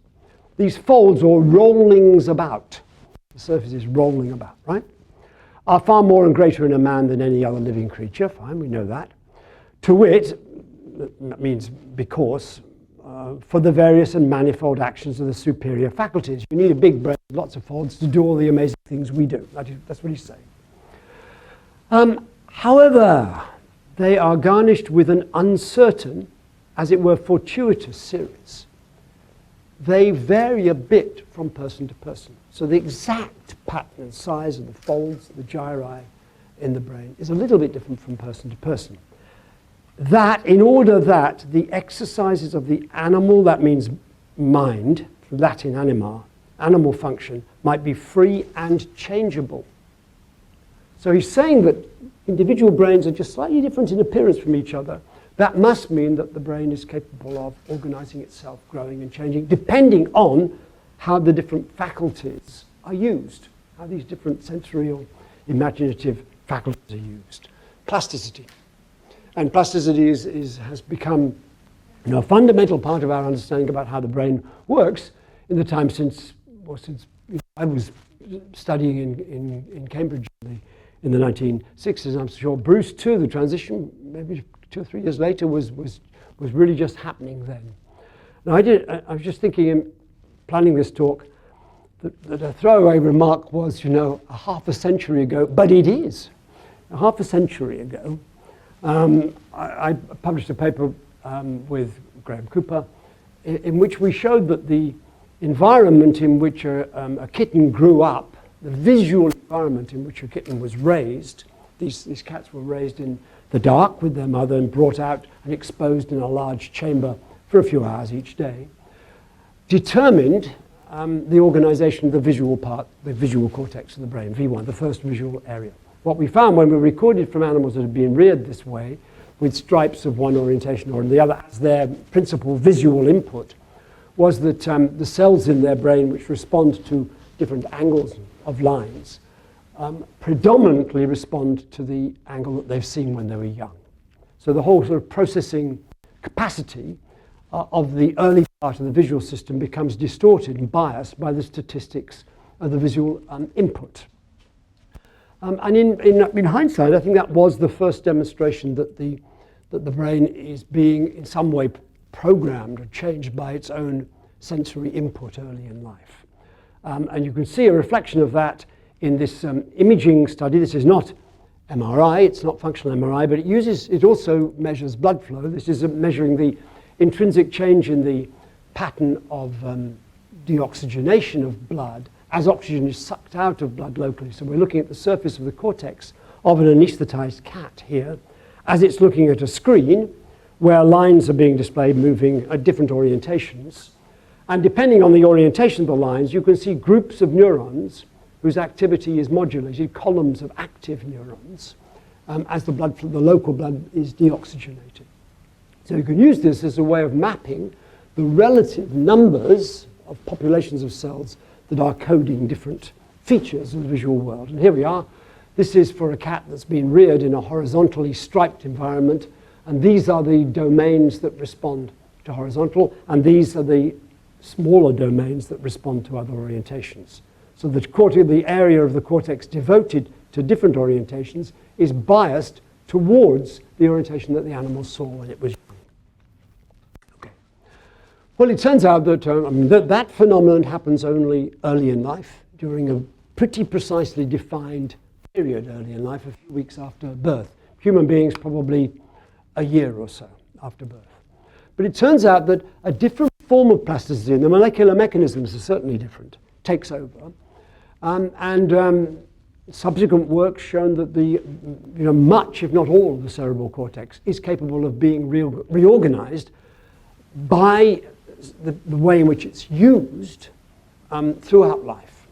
B: These folds, or rollings about, the surface is rolling about, right, are far more and greater in a man than any other living creature. Fine, we know that. To wit, that means because, for the various and manifold actions of the superior faculties. You need a big brain, lots of folds, to do all the amazing things we do. That's what he's saying. However, they are garnished with an uncertain, as it were, fortuitous series. They vary a bit from person to person. So the exact pattern and size of the folds, the gyri in the brain, is a little bit different from person to person. That, in order that the exercises of the animal, that means mind, from Latin anima, animal function, might be free and changeable. So he's saying that individual brains are just slightly different in appearance from each other. That must mean that the brain is capable of organizing itself, growing and changing, depending on how the different faculties are used, how these different sensorial, imaginative faculties are used. Plasticity. And plasticity has become a fundamental part of our understanding about how the brain works in the time since I was studying in Cambridge in the 1960s. I'm sure Bruce too, the transition maybe 2 or 3 years later was really just happening then. Now I was just thinking in planning this talk that a throwaway remark was, a half a century ago, but it is. A half a century ago, I published a paper with Graham Cooper in which we showed that the environment in which a kitten grew up, the visual environment in which a kitten was raised, these cats were raised in the dark with their mother and brought out and exposed in a large chamber for a few hours each day, determined the organization of the visual part, the visual cortex of the brain, V1, the first visual area. What we found when we recorded from animals that had been reared this way, with stripes of one orientation or the other as their principal visual input, was that the cells in their brain which respond to different angles of lines predominantly respond to the angle that they've seen when they were young. So the whole sort of processing capacity of the early part of the visual system becomes distorted and biased by the statistics of the visual input. And in hindsight, I think that was the first demonstration that the brain is being in some way programmed or changed by its own sensory input early in life. And you can see a reflection of that in this imaging study. This is not MRI, it's not functional MRI, but it also measures blood flow. This is measuring the intrinsic change in the pattern of deoxygenation of blood as oxygen is sucked out of blood locally. So we're looking at the surface of the cortex of an anesthetized cat here as it's looking at a screen where lines are being displayed moving at different orientations. And depending on the orientation of the lines, you can see groups of neurons whose activity is modulated, columns of active neurons, as the local blood is deoxygenated. So you can use this as a way of mapping the relative numbers of populations of cells that are coding different features of the visual world. And here we are. This is for a cat that's been reared in a horizontally striped environment, and these are the domains that respond to horizontal, and these are the smaller domains that respond to other orientations. So the area of the cortex devoted to different orientations is biased towards the orientation that the animal saw when it was young. Well, it turns out that that phenomenon happens only early in life, during a pretty precisely defined period early in life, a few weeks after birth. Human beings probably a year or so after birth. But it turns out that a different form of plasticity, and the molecular mechanisms are certainly different, takes over. Subsequent work shown that much, if not all, of the cerebral cortex is capable of being reorganized by the way in which it's used throughout life.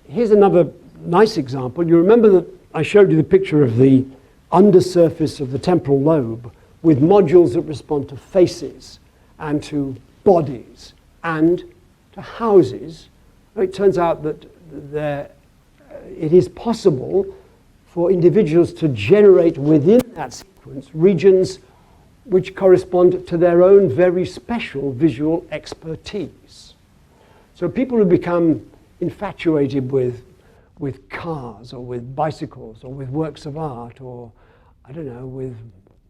B: Here's another nice example. You remember that I showed you the picture of the undersurface of the temporal lobe with modules that respond to faces and to bodies and to houses. It turns out that it is possible for individuals to generate within that sequence regions which correspond to their own very special visual expertise. So people who become infatuated with cars or with bicycles or with works of art or, I don't know, with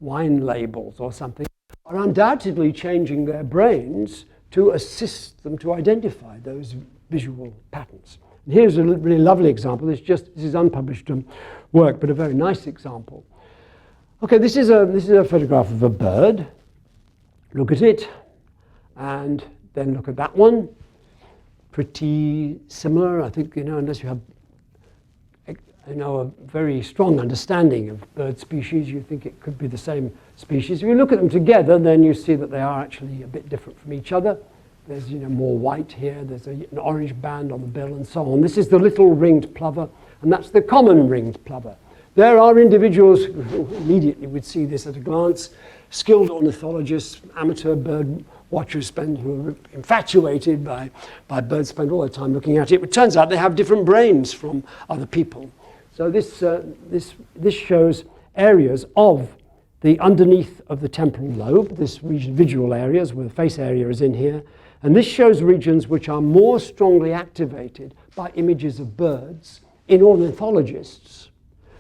B: wine labels or something, are undoubtedly changing their brains to assist them to identify those visual patterns. And here's a really lovely example. This is unpublished work, but a very nice example. Okay, this is a photograph of a bird. Look at it, and then look at that one. Pretty similar, I think, unless you have a very strong understanding of bird species, you think it could be the same species. If you look at them together, then you see that they are actually a bit different from each other. There's more white here, there's an orange band on the bill and so on. This is the little ringed plover, and that's the common ringed plover. There are individuals who immediately would see this at a glance, skilled ornithologists, amateur bird watchers who are infatuated by birds, spend all their time looking at it. It turns out they have different brains from other people. So this shows areas of the underneath of the temporal lobe, this region, visual areas where the face area is in here. And this shows regions which are more strongly activated by images of birds in ornithologists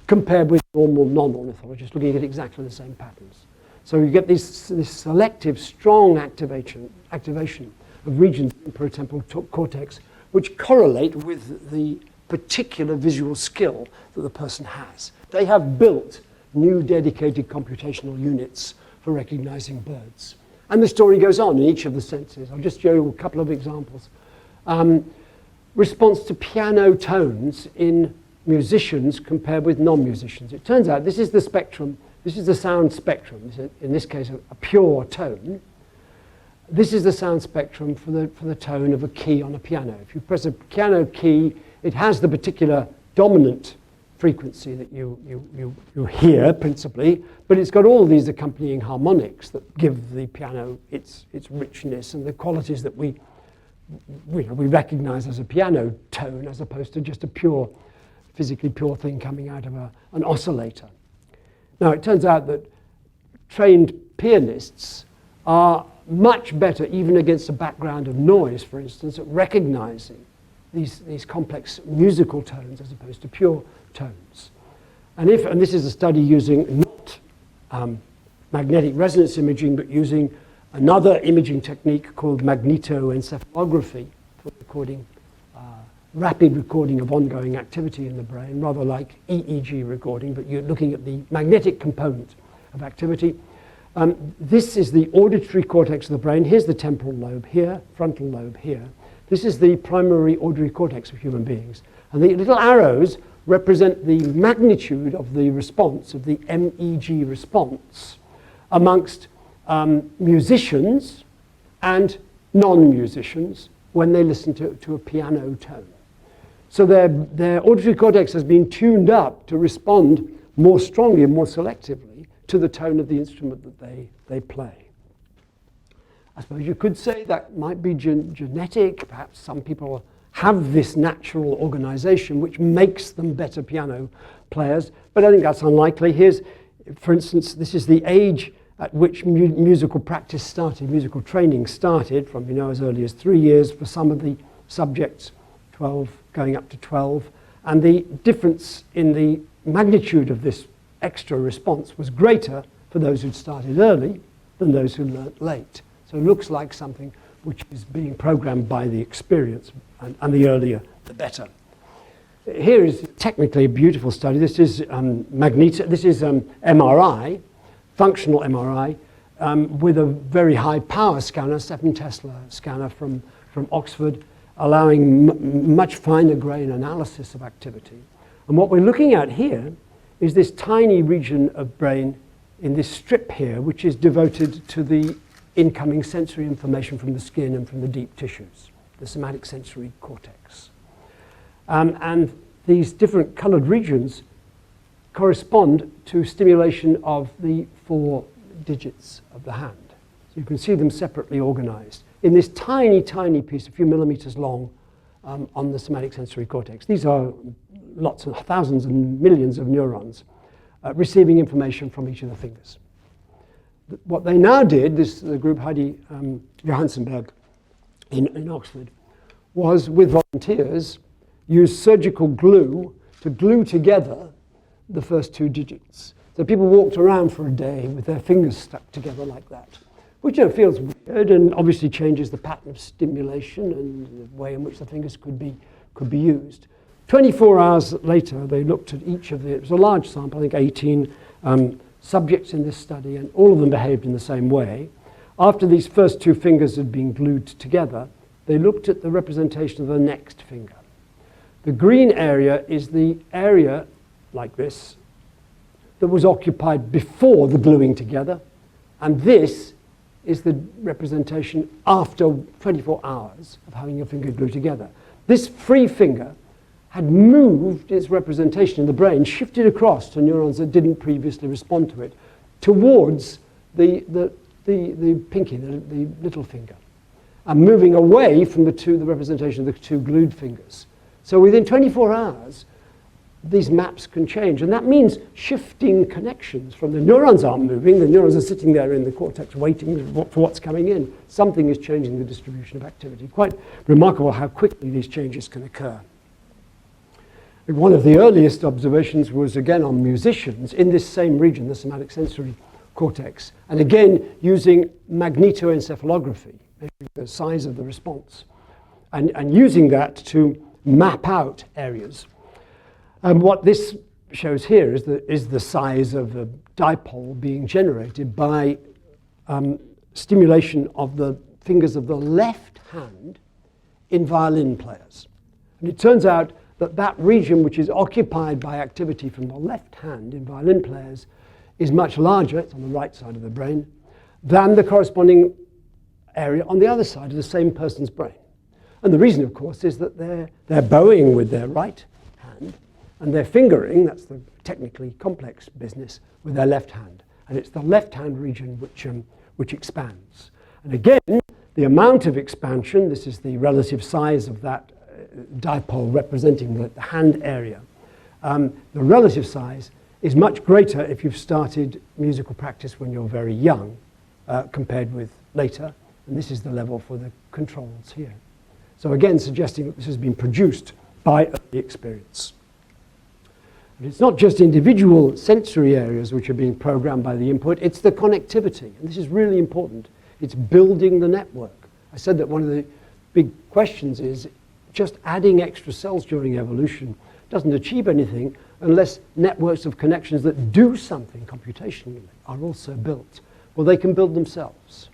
B: compared with normal non-ornithologists looking at exactly the same patterns. So you get this selective, strong activation of regions in the temporal cortex which correlate with the particular visual skill that the person has. They have built new dedicated computational units for recognizing birds. And the story goes on in each of the senses. I'll just show you a couple of examples. Response to piano tones in musicians compared with non-musicians. It turns out this is the spectrum, this is the sound spectrum, in this case a pure tone. This is the sound spectrum for the tone of a key on a piano. If you press a piano key, it has the particular dominant frequency that you hear principally, but it's got all these accompanying harmonics that give the piano its richness and the qualities that we recognize as a piano tone as opposed to just a physically pure thing coming out of an oscillator. Now it turns out that trained pianists are much better, even against a background of noise, for instance, at recognizing these complex musical tones as opposed to pure tones. And this is a study using not magnetic resonance imaging, but using another imaging technique called magnetoencephalography for recording, rapid recording of ongoing activity in the brain, rather like EEG recording, but you're looking at the magnetic component of activity. This is the auditory cortex of the brain. Here's the temporal lobe here, frontal lobe here. This is the primary auditory cortex of human beings. And the little arrows represent the magnitude of the response, of the MEG response, amongst musicians and non-musicians when they listen to a piano tone. So their auditory cortex has been tuned up to respond more strongly and more selectively to the tone of the instrument that they play. I suppose you could say that might be genetic. Perhaps some people have this natural organization which makes them better piano players, but I think that's unlikely. Here's, for instance, this is the age at which musical practice started, musical training started from as early as 3 years for some of the subjects, 12 going up to 12, and the difference in the magnitude of this extra response was greater for those who'd started early than those who learnt late. So it looks like something which is being programmed by the experience, and the earlier, the better. Here is technically a beautiful study. This is MRI, functional MRI, with a very high power scanner, 7 Tesla scanner from Oxford, allowing much finer grain analysis of activity. And what we're looking at here is this tiny region of brain in this strip here, which is devoted to the incoming sensory information from the skin and from the deep tissues, the somatic sensory cortex. And these different colored regions correspond to stimulation of the 4 digits of the hand. So you can see them separately organized in this tiny, tiny piece, a few millimeters long, on the somatic sensory cortex. These are lots of thousands and millions of neurons receiving information from each of the fingers. What they now did, the group Heidi Johansenberg in Oxford, was with volunteers use surgical glue to glue together the first 2 digits. So people walked around for a day with their fingers stuck together like that, which feels weird and obviously changes the pattern of stimulation and the way in which the fingers could be used. 24 hours later, they looked at each of it was a large sample, I think 18 subjects in this study, and all of them behaved in the same way. After these first 2 fingers had been glued together, they looked at the representation of the next finger. The green area is the area, like this, that was occupied before the gluing together, and this is the representation after 24 hours of having your finger glued together. This free finger had moved its representation in the brain, shifted across to neurons that didn't previously respond to it, towards the pinky, the little finger, and moving away from the representation of the 2 glued fingers. So within 24 hours, these maps can change, and that means shifting connections from the neurons aren't moving, the neurons are sitting there in the cortex waiting for what's coming in. Something is changing the distribution of activity. Quite remarkable how quickly these changes can occur. One of the earliest observations was again on musicians in this same region, the somatic sensory cortex, and again using magnetoencephalography, measuring the size of the response, and using that to map out areas. And what this shows here is the size of the dipole being generated by stimulation of the fingers of the left hand in violin players. And it turns out that region which is occupied by activity from the left hand in violin players is much larger, it's on the right side of the brain, than the corresponding area on the other side of the same person's brain. And the reason, of course, is that they're bowing with their right hand, and they're fingering, that's the technically complex business, with their left hand. And it's the left hand region which expands. And again, the amount of expansion, this is the relative size of that dipole representing the hand area. The relative size is much greater if you've started musical practice when you're very young compared with later. And this is the level for the controls here. So again, suggesting that this has been produced by early experience. And it's not just individual sensory areas which are being programmed by the input, it's the connectivity. And this is really important. It's building the network. I said that one of the big questions is just adding extra cells during evolution doesn't achieve anything unless networks of connections that do something computationally are also built. Well, they can build themselves.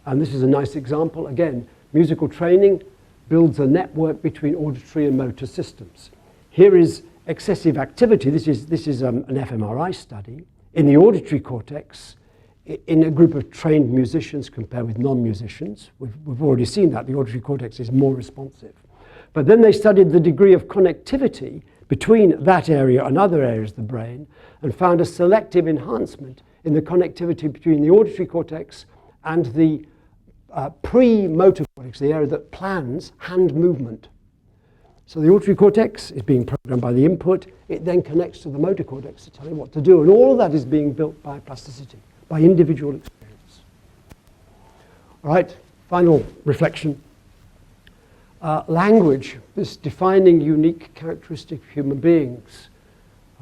B: And this is a nice example. Again, musical training builds a network between auditory and motor systems. Here is excessive activity. This is an fMRI study in the auditory cortex in a group of trained musicians compared with non-musicians. We've already seen that the auditory cortex is more responsive. But then they studied the degree of connectivity between that area and other areas of the brain and found a selective enhancement in the connectivity between the auditory cortex and the pre-motor cortex, the area that plans hand movement. So the auditory cortex is being programmed by the input. It then connects to the motor cortex to tell you what to do. And all of that is being built by plasticity, by individual experience. All right, final reflection. Language, this defining unique characteristic of human beings.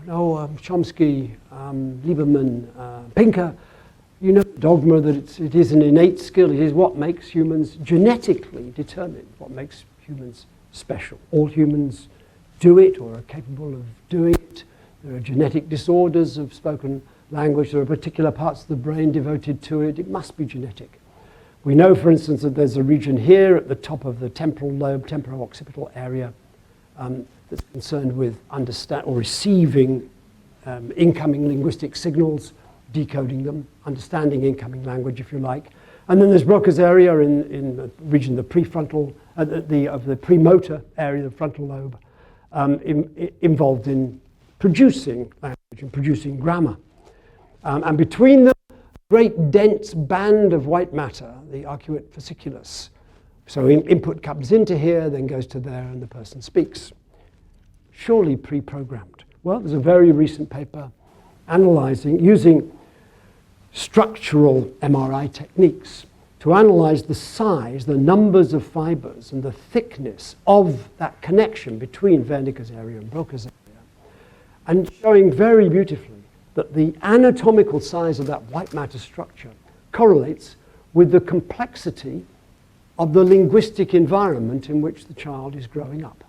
B: I know Chomsky, Lieberman, Pinker You know the dogma that it is an innate skill. It is what makes humans genetically determined, what makes humans special. All humans do it or are capable of doing it. There are genetic disorders of spoken language. There are particular parts of the brain devoted to it. It must be genetic. We know, for instance, that there's a region here at the top of the temporal lobe, temporo-occipital area, that's concerned with receiving incoming linguistic signals, decoding them, understanding incoming language, if you like. And then there's Broca's area in the region of the prefrontal, of the premotor area, the frontal lobe, involved in producing language and producing grammar. And between them, a great dense band of white matter, the arcuate fasciculus. So input comes into here, then goes to there, and the person speaks. Surely pre-programmed. Well, there's a very recent paper analyzing, using structural MRI techniques to analyze the size, the numbers of fibers, and the thickness of that connection between Wernicke's area and Broca's area, and showing very beautifully that the anatomical size of that white matter structure correlates with the complexity of the linguistic environment in which the child is growing up.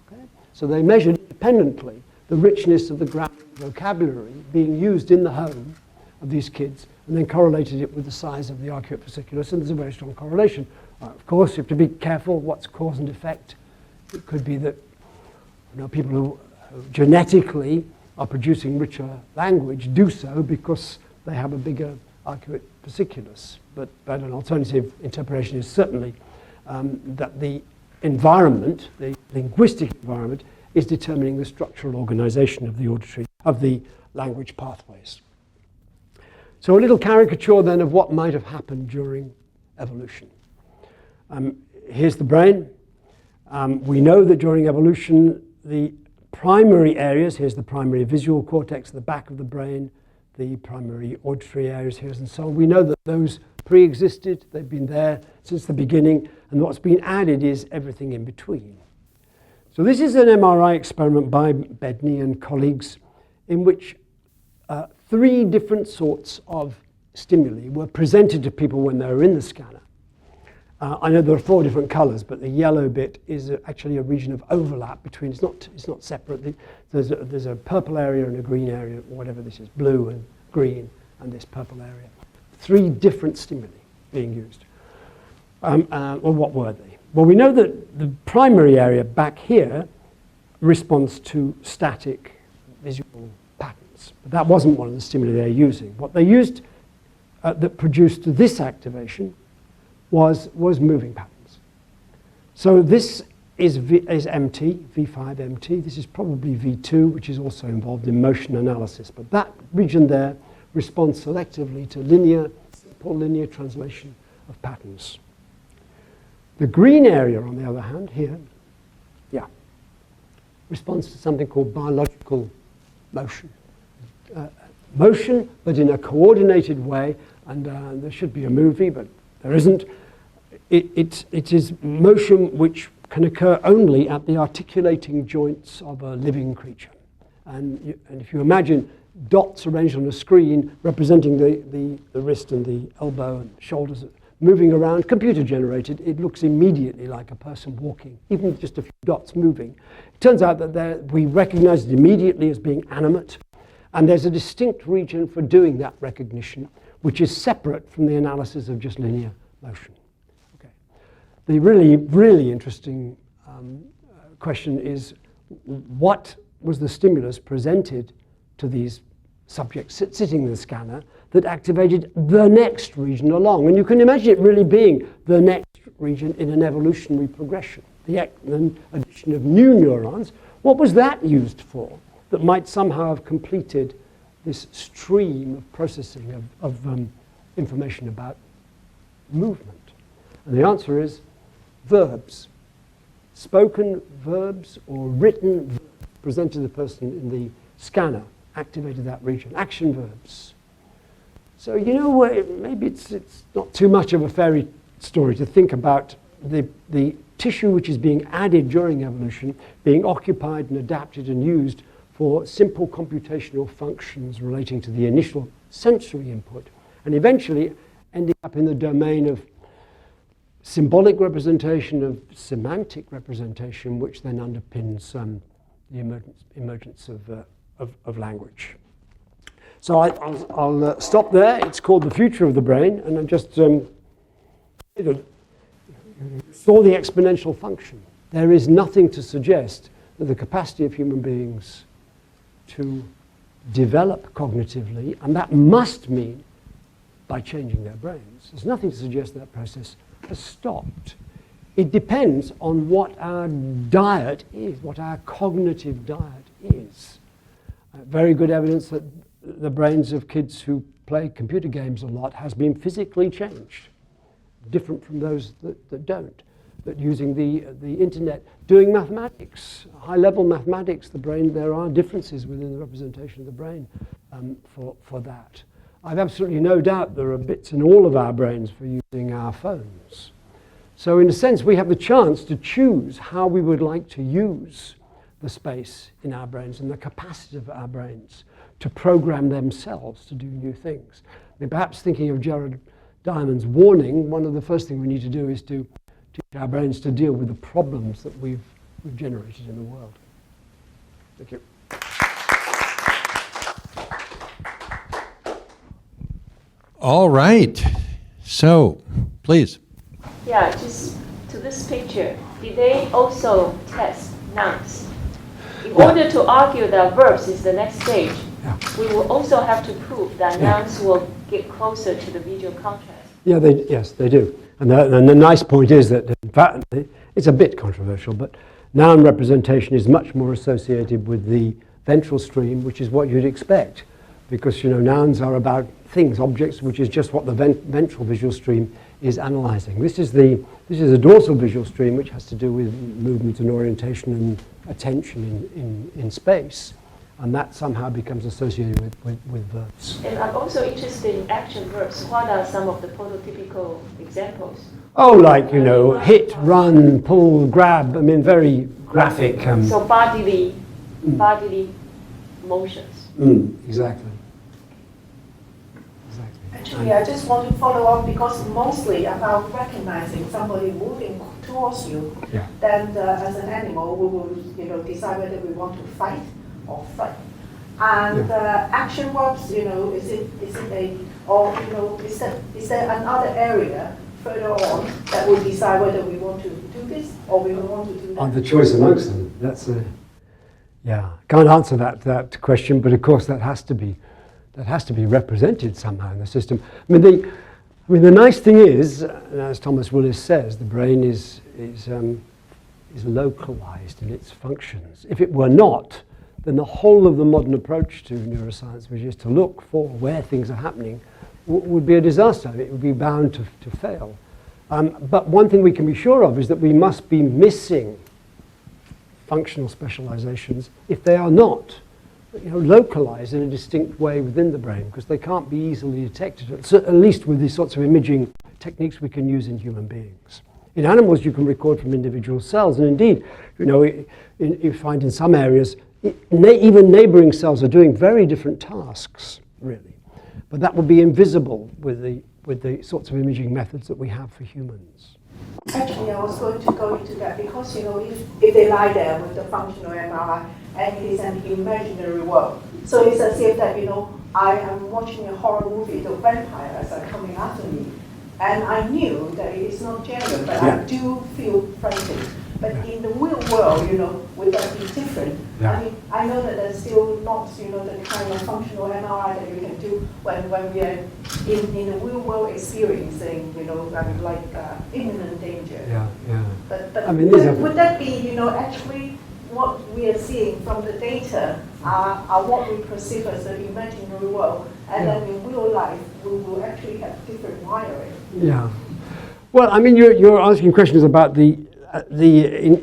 B: Okay? So they measured independently the richness of the grammar and vocabulary being used in the home of these kids, and then correlated it with the size of the arcuate fasciculus, and there's a very strong correlation. Of course, you have to be careful what's cause and effect. It could be that people who genetically are producing richer language do so because they have a bigger arcuate fasciculus. But an alternative interpretation is certainly that the environment, the linguistic environment, is determining the structural organization of the auditory, of the language pathways. So a little caricature then of what might have happened during evolution. Here's the brain. We know that during evolution, the primary areas, here's the primary visual cortex, the back of the brain, the primary auditory areas here, and so on. We know that those pre-existed, they've been there since the beginning, and what's been added is everything in between. So this is an MRI experiment by Bedney and colleagues in which 3 different sorts of stimuli were presented to people when they were in the scanner. I know there are 4 different colors, but the yellow bit is actually a region of overlap between, it's not separate. There's a purple area and a green area, whatever this is, blue and green, and this purple area. 3 different stimuli being used. Well, what were they? Well, we know that the primary area back here responds to static visual patterns. But that wasn't one of the stimuli they're using. What they used that produced this activation was moving patterns. So this is MT, V5 MT. This is probably V2, which is also involved in motion analysis. But that region there responds selectively to simple linear translation of patterns. The green area, on the other hand, here, responds to something called biological motion. Motion, but in a coordinated way, and there should be a movie, but there isn't. It is motion which can occur only at the articulating joints of a living creature. And if you imagine dots arranged on a screen representing the wrist and the elbow and shoulders moving around, computer generated, it looks immediately like a person walking, even just a few dots moving. It turns out that we recognize it immediately as being animate, and there's a distinct region for doing that recognition, which is separate from the analysis of just linear motion. Okay. The really, really interesting question is, what was the stimulus presented to these subjects sitting in the scanner that activated the next region along? And you can imagine it really being the next region in an evolutionary progression, the addition of new neurons. What was that used for that might somehow have completed this stream of processing of information about movement? And the answer is verbs. Spoken verbs or written verbs presented to the person in the scanner activated that region. Action verbs. So, maybe it's not too much of a fairy story to think about the tissue which is being added during evolution being occupied and adapted and used for simple computational functions relating to the initial sensory input, and eventually ending up in the domain of symbolic representation, of semantic representation, which then underpins the emergence of language. So I'll stop there. It's called The Future of the Brain, and I just saw the exponential function. There is nothing to suggest that the capacity of human beings to develop cognitively, and that must mean by changing their brains. There's nothing to suggest that process has stopped. It depends on what our diet is, what our cognitive diet is. Very good evidence that the brains of kids who play computer games a lot has been physically changed, different from those that don't. That using the internet, doing mathematics, high-level mathematics, the brain, there are differences within the representation of the brain for that. I've absolutely no doubt there are bits in all of our brains for using our phones. So in a sense, we have the chance to choose how we would like to use the space in our brains and the capacity of our brains to program themselves to do new things. I mean, perhaps thinking of Jared Diamond's warning, one of the first things we need to do is to teach our brains to deal with the problems that we've generated in the world. Thank you.
A: All right. So, please.
C: Yeah, just to this picture, did they also test nouns? In order to argue that verbs is the next stage, we will also have to prove that nouns will get closer to the visual contrast.
B: Yeah, yes, they do. And the nice point is that, in fact, it's a bit controversial, but noun representation is much more associated with the ventral stream, which is what you'd expect, because nouns are about things, objects, which is just what the ventral visual stream is analyzing. This is a dorsal visual stream, which has to do with movement and orientation and attention in space, and that somehow becomes associated with verbs.
C: And I'm also interested in action verbs. What are some of the prototypical examples?
B: Oh, like, hit, run, pull, grab. I mean, very graphic.
C: So bodily motions.
B: Exactly.
D: Actually, I just want to follow up because mostly about recognizing somebody moving towards you.
B: Yeah.
D: Then, as an animal, we will, decide whether we want to fight or flight. And action verbs, is there another area further on that will decide whether we want to do this or we want to do that?
B: The choice amongst them. Can't answer that question, but of course that has to be represented somehow in the system. I mean, the nice thing is, as Thomas Willis says, the brain is localized in its functions. If it were not, then the whole of the modern approach to neuroscience, which is to look for where things are happening, would be a disaster. It would be bound to fail. But one thing we can be sure of is that we must be missing functional specializations if they are not localized in a distinct way within the brain, because they can't be easily detected, at least with these sorts of imaging techniques we can use in human beings. In animals, you can record from individual cells, and indeed, you find in some areas, even neighboring cells are doing very different tasks, really. But that would be invisible with the sorts of imaging methods that we have for humans.
D: Actually, I was going to go into that because, if they lie there with the functional MRI and it is an imaginary world. So it's as if that, I am watching a horror movie, the vampires are coming after me. And I knew that it is not genuine, but I do feel frightened. But in the real world, would that be different?
B: Yeah.
D: I mean, I know that there's still not, the kind of functional MRI that you can do when we are in the real world experiencing, like imminent danger.
B: Yeah.
D: But
B: I mean,
D: would that be, actually what we are seeing from the data are what we perceive as the imaginary world, and then in real life we will actually have different wiring.
B: Yeah. Well, I mean, you're asking questions about the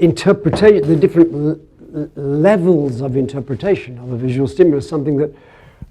B: interpretation, the different levels of interpretation of a visual stimulus, something that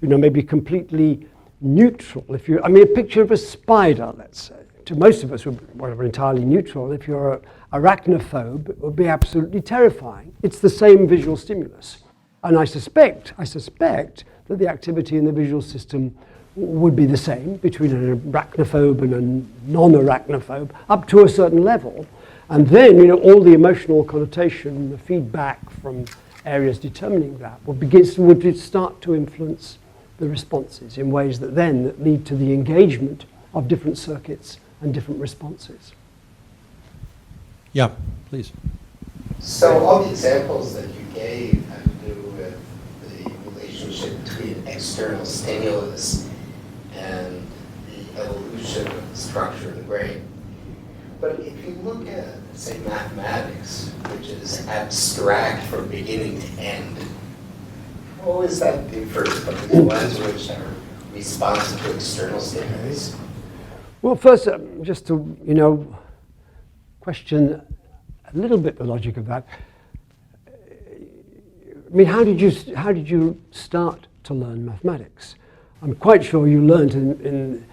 B: may be completely neutral. A picture of a spider, let's say, to most of us would be entirely neutral. If you're an arachnophobe, it would be absolutely terrifying. It's the same visual stimulus, and I suspect that the activity in the visual system would be the same between an arachnophobe and a non-arachnophobe up to a certain level. And then, all the emotional connotation, the feedback from areas determining that would start to influence the responses in ways that lead to the engagement of different circuits and different responses.
A: Yeah, please.
E: So all the examples that you gave have to do with the relationship between external stimulus and the evolution of the structure of the brain. But if you look at, say, mathematics, which is abstract from beginning to end, how is that different from the ones which are responsive to external stimulus?
B: Well, first, just to, question a little bit the logic of that. I mean, how did you start to learn mathematics? I'm quite sure you learned in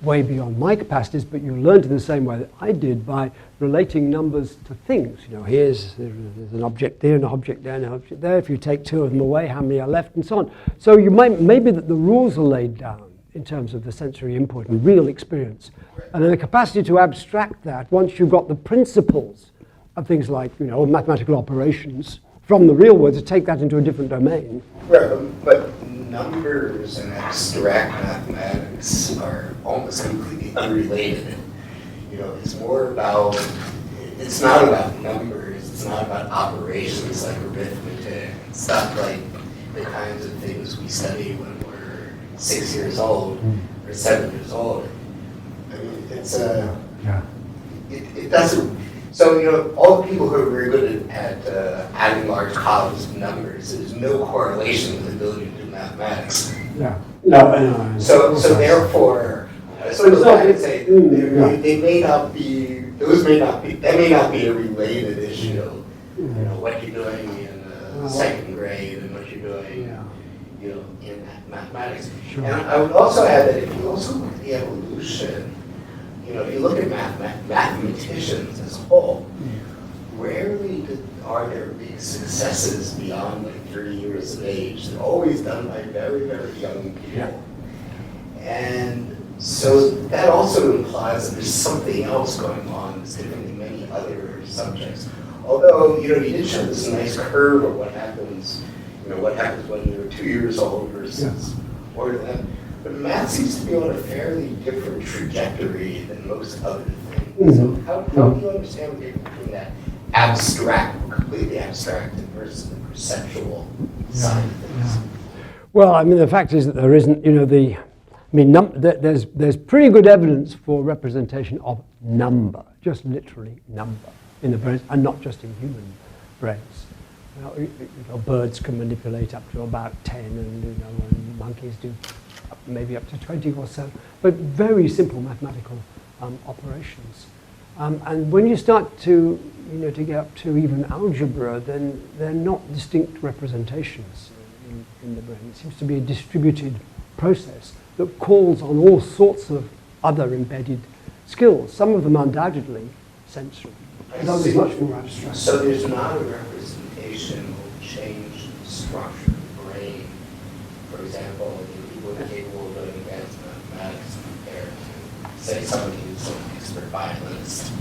B: way beyond my capacities, but you learned in the same way that I did by relating numbers to things. There's an object there, an object there, and an object there. If you take two of them away, how many are left, and so on. So maybe that the rules are laid down in terms of the sensory input and real experience. And then the capacity to abstract that, once you've got the principles of things like, mathematical operations from the real world, to take that into a different domain.
E: Right, but numbers and abstract mathematics are almost completely unrelated. It's more about, it's not about numbers, it's not about operations like arithmetic, it's not like the kinds of things we study when we're 6 years old or 7 years old. I mean, it's it doesn't. So all the people who are very good at adding large columns of numbers, there's no correlation with the ability to do mathematics.
B: Yeah. No.
E: So therefore, so I would say they may not be. That may not be a related issue. What you're doing in second grade and what you're doing, in mathematics.
B: Sure.
E: And I would also add that if you also look at the evolution, if you look at mathematicians as a whole, rarely are there big successes beyond like 30 years of age. They're always done by very, very young people.
B: Yeah.
E: And so that also implies that there's something else going on that's different than many other subjects. Although, you did show this nice curve of what happens when you're 2 years old versus older than that. But math seems to be on a fairly different trajectory than most other things. So how do you understand the difference between that completely abstract versus the perceptual side of things?
B: Well, I mean, the fact is that there isn't, there's pretty good evidence for representation of number, just literally number, in the brains, and not just in human brains. Birds can manipulate up to about 10, and monkeys do maybe up to 20 or so, but very simple mathematical operations. And when you start to get up to even algebra, then they're not distinct representations in the brain. It seems to be a distributed process that calls on all sorts of other embedded skills, some of them undoubtedly sensory, but others much more abstract.
E: So there's not a representation of change in the structure of the brain. For example, people capable of doing advanced mathematics compared to, say, somebody who's an expert violinist.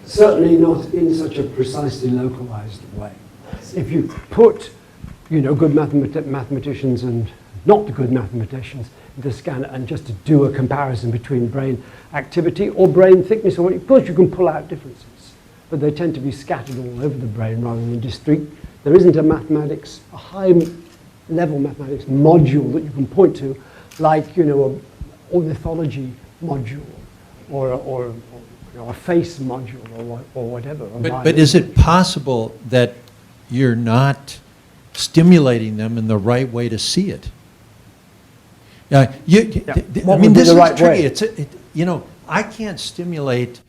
B: Certainly not in such a precisely localized way. If you put, good mathematicians and not good mathematicians into the scanner and just to do a comparison between brain activity or brain thickness, or of course you can pull out differences, but they tend to be scattered all over the brain rather than discrete. There isn't a high-level mathematics module that you can point to, like an ornithology module or a face module or whatever.
A: But is it possible that you're not stimulating them in the right way to see it?
B: What
A: I
B: would
A: mean,
B: be
A: this
B: the
A: is
B: right
A: tricky.
B: way?
A: I can't stimulate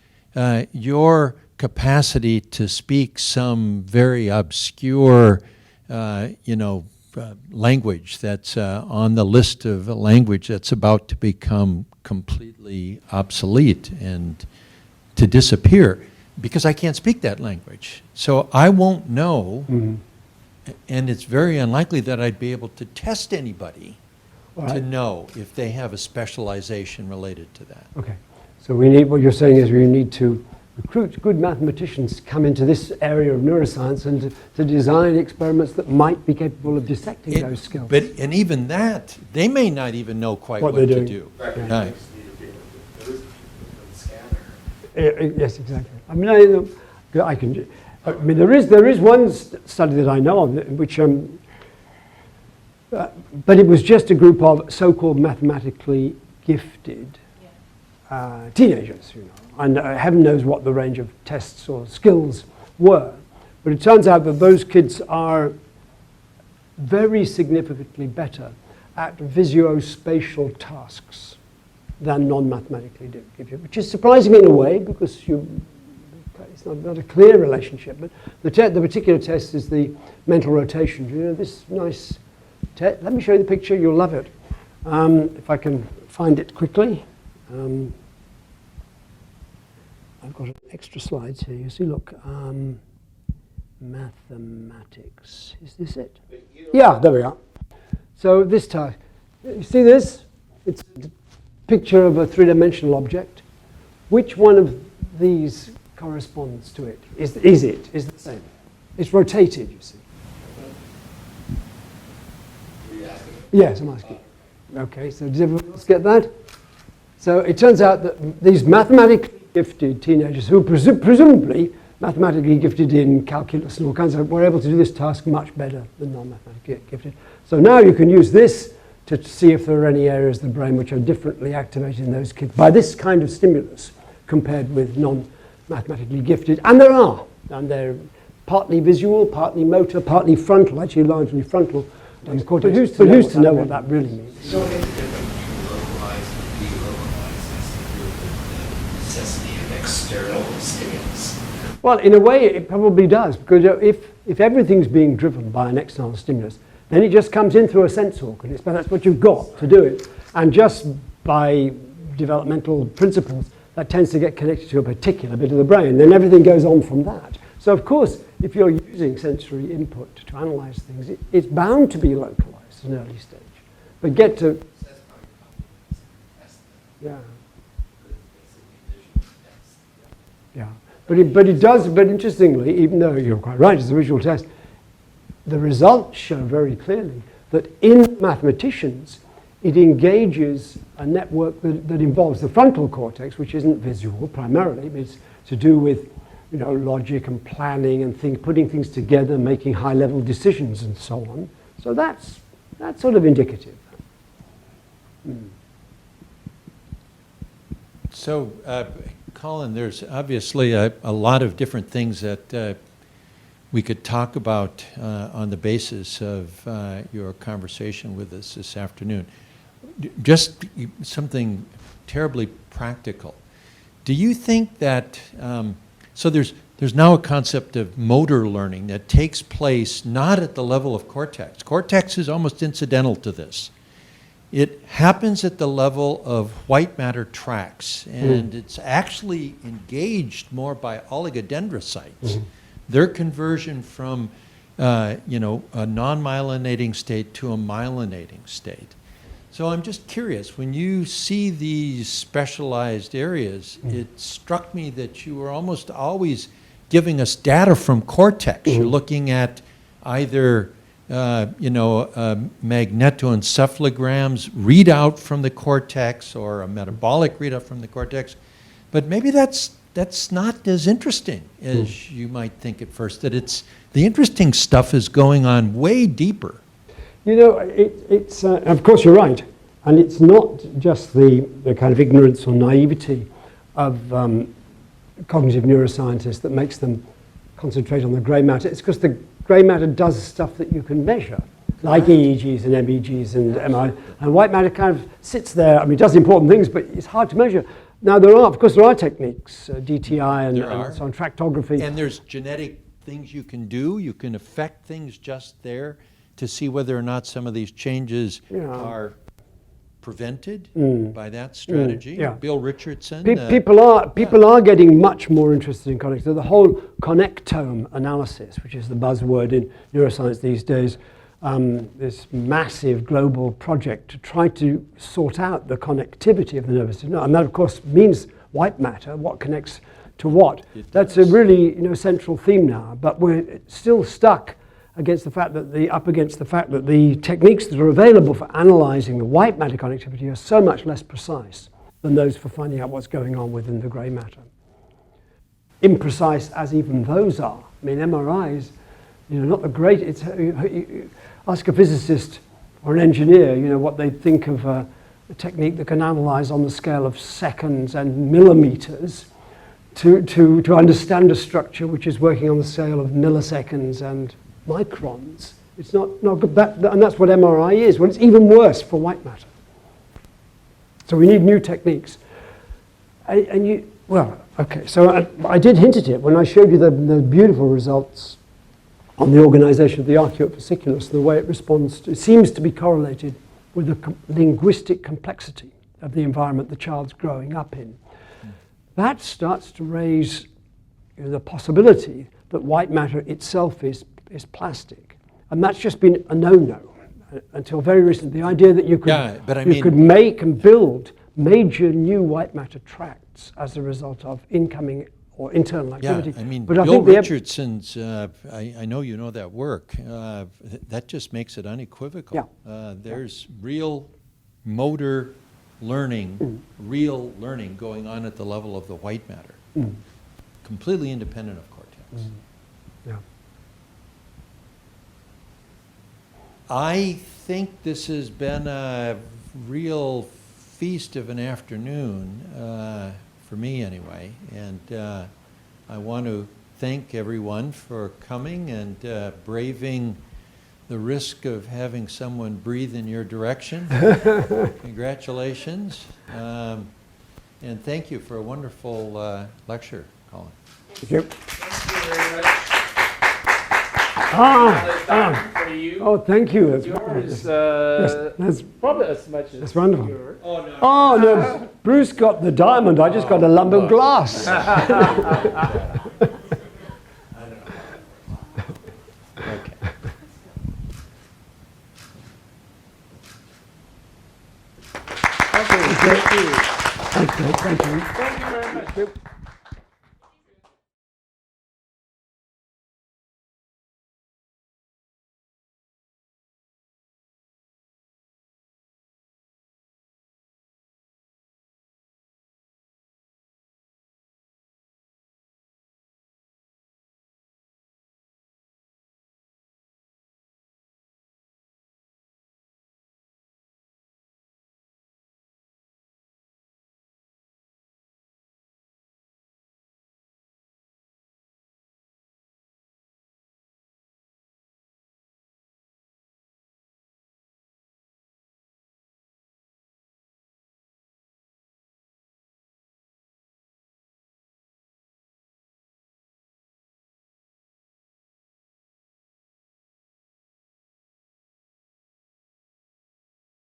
A: your capacity to speak some very obscure, language that's on the list of a language that's about to become completely obsolete and to disappear, because I can't speak that language. So I won't know, and it's very unlikely that I'd be able to test anybody
B: All
A: to
B: right.
A: know if they have a specialization related to that.
B: Okay. So we need, what you're saying is we need to recruit good mathematicians to come into this area of neuroscience and to design experiments that might be capable of dissecting those skills.
A: And even that, they may not even know quite
B: What
A: what
B: they're
A: to
B: doing.
A: do.
E: Right.
A: Right.
B: Yes, exactly. I mean, there is one study that I know of, which, but it was just a group of so-called mathematically gifted teenagers, you know, and heaven knows what the range of tests or skills were. But it turns out that those kids are very significantly better at visuospatial tasks than non-mathematically gifted, which is surprising in a way because it's not a clear relationship. But the particular test is the mental rotation. You know, this nice test. Let me show you the picture. You'll love it. If I can find it quickly. I've got extra slides here. You see, look, mathematics. Is this it? Yeah, there we are. So this task. You see this? It's a picture of a three-dimensional object. Which one of these corresponds to it? Is the same? It's rotated, you see. Yes, I'm asking. Okay, so does everyone else get that? So it turns out that these mathematically gifted teenagers who are presumably mathematically gifted in calculus and all kinds of, were able to do this task much better than non-mathematically gifted. So now you can use this to see if there are any areas of the brain which are differently activated in those kids by this kind of stimulus compared with non-mathematically gifted. And there are. And they're partly visual, partly motor, partly frontal, actually largely frontal. But who's to know what that really means?
E: So it's different localized and delocalized as to do with the necessity of external stimulus.
B: Well, in a way, it probably does, because if everything's being driven by an external stimulus, then it just comes in through a sense organ. That's what you've got to do it. And just by developmental principles, that tends to get connected to a particular bit of the brain. Then everything goes on from that. So, of course, if you're using sensory input to analyze things, it's bound to be localized at an early stage. But get to... Yeah. Yeah. But interestingly, even though you're quite right, it's a visual test, the results show very clearly that in mathematicians, it engages a network that involves the frontal cortex, which isn't visual primarily. It's to do with, you know, logic and planning and putting things together, making high-level decisions and so on. So that's sort of indicative.
A: So, Colin, there's obviously a lot of different things that we could talk about on the basis of your conversation with us this afternoon. Just something terribly practical. Do you think that, so there's now a concept of motor learning that takes place not at the level of cortex. Cortex is almost incidental to this. It happens at the level of white matter tracts, and it's actually engaged more by oligodendrocytes. Their conversion from, a non-myelinating state to a myelinating state. So I'm just curious, when you see these specialized areas, it struck me that you were almost always giving us data from cortex. You're looking at either magnetoencephalograms readout from the cortex or a metabolic readout from the cortex. But maybe that's not as interesting as you might think at first, that the interesting stuff is going on way deeper.
B: You know, it's of course you're right. And it's not just the kind of ignorance or naivety of cognitive neuroscientists that makes them concentrate on the grey matter. It's because the grey matter does stuff that you can measure, like EEGs and MEGs and MRI. And white matter kind of sits there. I mean, it does important things, but it's hard to measure. Now, there are techniques, DTI and so on, tractography.
A: And there's genetic things you can do. You can affect things just there to see whether or not some of these changes are prevented by that strategy. Bill Richardson.
B: People are getting much more interested in connectivity. The whole connectome analysis, which is the buzzword in neuroscience these days, this massive global project to try to sort out the connectivity of the nervous system. And that, of course, means white matter, what connects to what. That's a really central theme now, but we're still stuck against the fact that the techniques that are available for analysing the white matter connectivity are so much less precise than those for finding out what's going on within the grey matter. Imprecise as even those are. I mean, MRIs, not the great. You ask a physicist or an engineer, what they think of a technique that can analyse on the scale of seconds and millimetres to understand a structure which is working on the scale of milliseconds and microns. It's not good, and that's what MRI is. Well, it's even worse for white matter. So we need new techniques. So I did hint at it when I showed you the beautiful results on the organisation of the arcuate fasciculus, the way it responds. It seems to be correlated with the linguistic complexity of the environment the child's growing up in. That starts to raise the possibility that white matter itself is plastic. And that's just been a no-no until very recently. The idea that you could make and build major new white matter tracts as a result of incoming or internal activity.
A: Yeah, I mean,
B: but
A: Bill Richardson's, I know you know that work, that just makes it unequivocal.
B: Yeah.
A: There's real motor learning, real learning going on at the level of the white matter, completely independent of cortex.
B: Yeah.
A: I think this has been a real feast of an afternoon, for me anyway, and I want to thank everyone for coming and braving the risk of having someone breathe in your direction. Congratulations, and thank you for a wonderful lecture, Colin.
B: Thank you.
F: Thank you very much. For you.
B: Oh, thank you.
F: Yours
B: That's
F: probably as much as
B: that's wonderful.
F: yours.
B: Oh no, Bruce got the diamond. I just got a lump of glass.
A: Okay.
F: Okay, thank you.
B: Thank you.
F: Thank you very much.